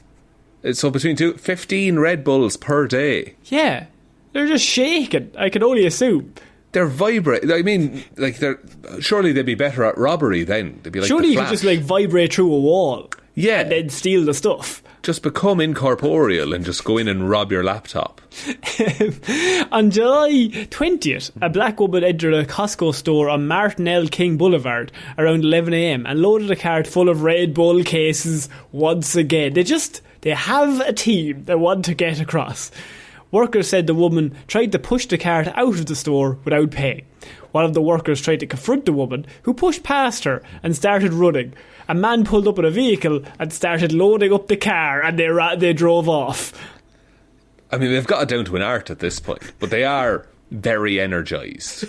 So between 15 Red Bulls per day. Yeah. They're just shaking, I can only assume. They're vibrating. I mean, surely they'd be better at robbery then. They'd be like surely the you Flash. could just vibrate through a wall. Yeah. And then steal the stuff. Just become incorporeal and just go in and rob your laptop. On July 20th, a black woman entered a Costco store on Martin L. King Boulevard around 11 a.m. and loaded a cart full of Red Bull cases once again. They have a team they want to get across. Workers said the woman tried to push the cart out of the store without paying. One of the workers tried to confront the woman, who pushed past her and started running. A man pulled up in a vehicle and started loading up the car, and they drove off. I mean, they've got it down to an art at this point, but they are very energised.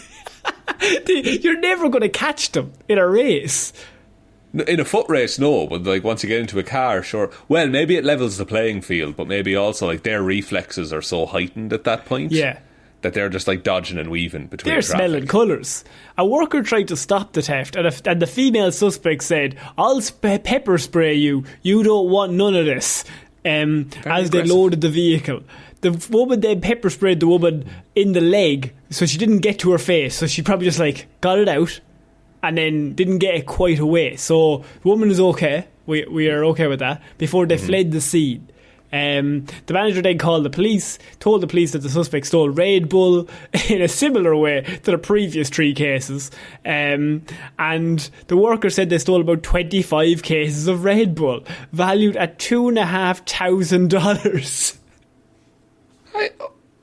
You're never going to catch them in a race. In a foot race, no, but once you get into a car, sure. Well, maybe it levels the playing field, but maybe also their reflexes are so heightened at that point. Yeah. That they're just dodging and weaving between They're traffic. smelling colours. A worker tried to stop the theft, and the female suspect said, "I'll pepper spray you. You don't want none of this." As they loaded the vehicle. The woman then pepper sprayed the woman in the leg, so she didn't get to her face. So she probably just got it out, and then didn't get it quite away. So the woman is okay. We are okay with that. Before they fled the scene. The manager then told the police that the suspect stole Red Bull in a similar way to the previous 3 cases, and the worker said they stole about 25 cases of Red Bull valued at $2,500.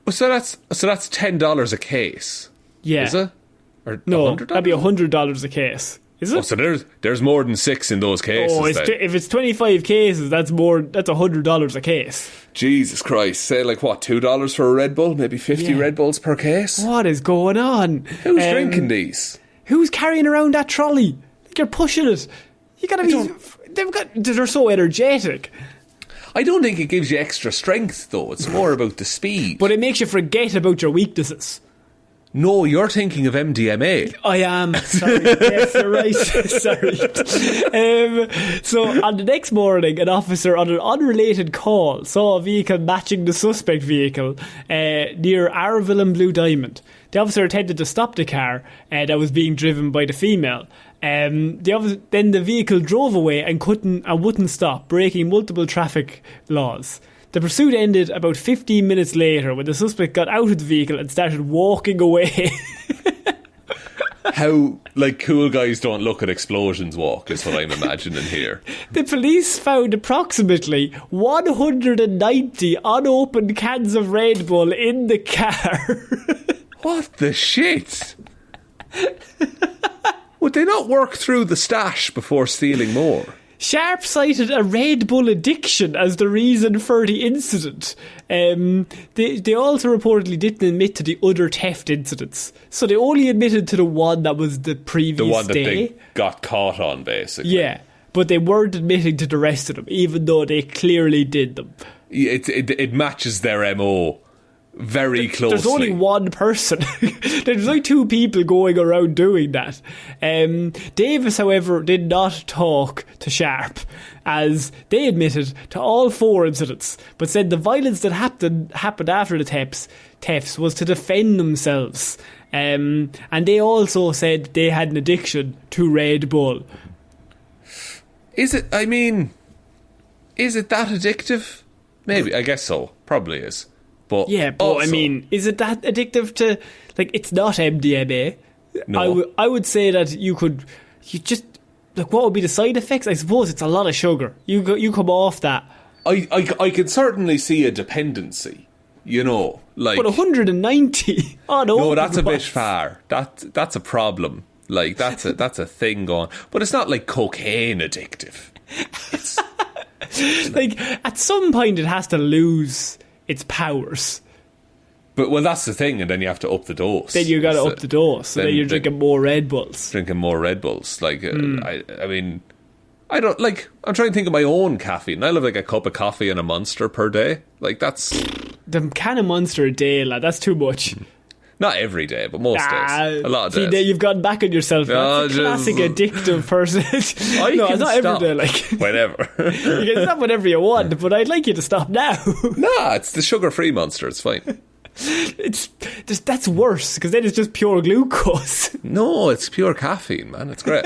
So that's $10 a case. Yeah. Is it? Or no, $100? that'd be $100 a case. Is it? Oh, so there's more than 6 in those cases. If it's 25 cases, that's $100 a case. Jesus Christ. Say like what, $2 for a Red Bull? Maybe 50 Red Bulls per case? What is going on? Who's drinking these? Who's carrying around that trolley? You're pushing it. You gotta be... They're so energetic. I don't think it gives you extra strength, though. It's more about the speed. But it makes you forget about your weaknesses. No, you're thinking of MDMA. I am. Sorry. Yes, you're right. Sorry. So on the next morning, an officer on an unrelated call saw a vehicle matching the suspect vehicle near Arville and Blue Diamond. The officer attempted to stop the car that was being driven by the female. Then the vehicle drove away and wouldn't stop, breaking multiple traffic laws. The pursuit ended about 15 minutes later when the suspect got out of the vehicle and started walking away. How, like, cool guys don't look at explosions walk is what I'm imagining here. The police found approximately 190 unopened cans of Red Bull in the car. What the shit? Would they not work through the stash before stealing more? Sharp cited a Red Bull addiction as the reason for the incident. They also reportedly didn't admit to the other theft incidents. So they only admitted to the one that was the previous day. The one that they got caught on, basically. Yeah, but they weren't admitting to the rest of them, even though they clearly did them. It matches their MO very closely. There's only one person. There's only 2 people going around doing that. Davis, however, did not talk to Sharp, as they admitted to all 4 incidents, but said the violence that happened after the thefts was to defend themselves. And they also said they had an addiction to Red Bull. Is it that addictive? Maybe. I guess so. Probably is. But yeah, but also, I mean, is it that addictive to... Like, it's not MDMA. No. I would say that like, what would be the side effects? I suppose it's a lot of sugar. You come off that. I can certainly see a dependency, you know. Like, but 190? Oh, no, that's a bit far. That's a problem. Like, that's a thing going... But it's not like cocaine addictive. It's... like, at some point it has to lose... its powers. But, well, that's the thing, and then you have to up the dose. Then you got to up the dose, so then you're drinking more Red Bulls. Drinking more Red Bulls. Like, I mean, I don't, like, I'm trying to think of my own caffeine. I love, like, a cup of coffee and a Monster per day. Like, that's... The can of Monster a day, lad, that's too much. Not every day, but most days. A lot of days. See, you've gone back on yourself. That's a classic addictive person. No, it's not stop every day. Like, whenever. You can stop whenever you want, but I'd like you to stop now. Nah, it's the sugar-free Monster. It's fine. That's worse, because then it's just pure glucose. No, it's pure caffeine, man. It's great.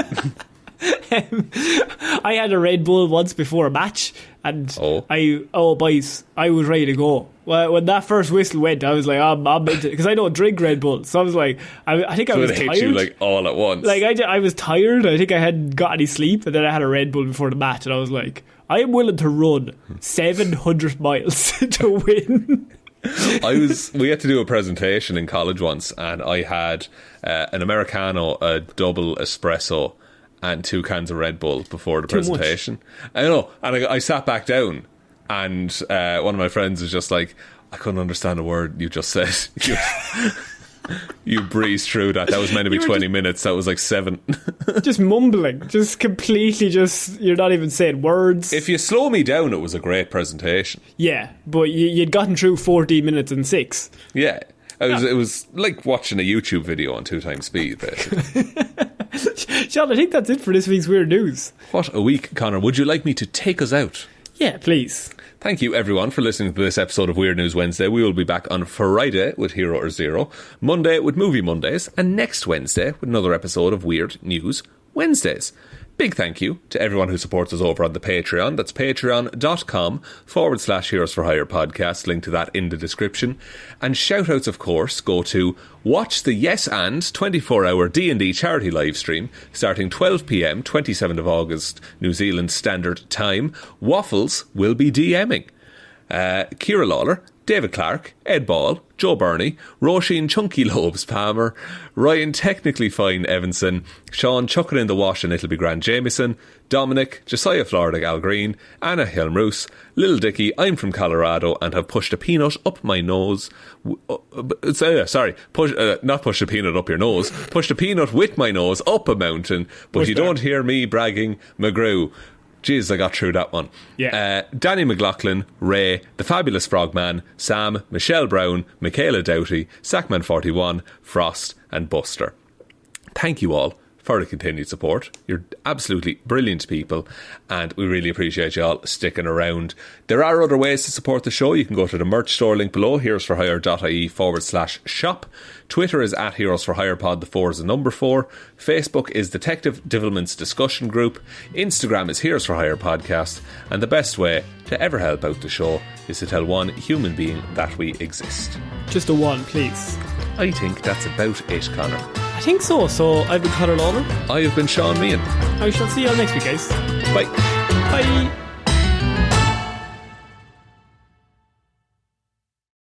I had a Red Bull once before a match, and boys, I was ready to go. Well, when that first whistle went, I was like, I'm into it, because I don't drink Red Bull, so I was like, I think I was tired. Hit you like all at once. Like I was tired. I think I hadn't got any sleep, and then I had a Red Bull before the match, and I was like, I am willing to run 700 miles to win. We had to do a presentation in college once, and I had an Americano, a double espresso, and 2 cans of Red Bull before the presentation. I know, and I sat back down, and one of my friends was just like, I couldn't understand a word you just said. You breezed through that. That was meant to be 20 minutes. That was like 7. Just mumbling. Just completely you're not even saying words. If you slow me down, it was a great presentation. Yeah, but you'd gotten through 14 minutes and 6. Yeah. It was like watching a YouTube video on 2 times speed, basically. Shaun, I think that's it for this week's Weird News. What a week, Connor. Would you like me to take us out? Yeah, please. Thank you, everyone, for listening to this episode of Weird News Wednesday. We will be back on Friday with Hero or Zero, Monday with Movie Mondays, and next Wednesday with another episode of Weird News Wednesdays. Big thank you to everyone who supports us over on the Patreon. That's patreon.com/Heroes for Hire podcast. Link to that in the description. And shout-outs, of course, go to watch the Yes and 24-hour DnD Charity live stream starting 12 p.m, 27th of August, New Zealand Standard Time. Waffles will be DMing. Ciara Lawler, David Clarke, Ed Ball, Joe Burney, Róisín Chunky Lobes Palmer, Ryan Technically Fine Evanson, Shaun Chuck in the Wash and It'll Be Grand Jamieson, Dominic, Jessiah Florida Al Green, Anna Hjelmroos, Lil Dicky I'm from Colorado and have pushed a peanut up my nose. Not pushed a peanut up your nose, pushed a peanut with my nose up a mountain, but you don't hear me bragging McGrew. Jeez, I got through that one. Yeah. Danny McLaughlin, Ray, The Fabulous Frogman, Sam, Michelle Browne, Michaela Doughty, Sackman41, Frost and Buster. Thank you all for the continued support. You're absolutely brilliant people and we really appreciate you all sticking around. There are other ways to support the show. You can go to the merch store link below, heroesforhire.ie/shop. Twitter is at Heroes for Hire Pod, the 4 is the number 4. Facebook is Detective Divilment's discussion group. Instagram is Heroes for Hire Podcast. And the best way to ever help out the show is to tell one human being that we exist. Just a one, please. I think that's about it, Connor. I think so. So I've been Ciara Lawler. I have been Sean Meehan. I shall see you all next week, guys. Bye. Bye.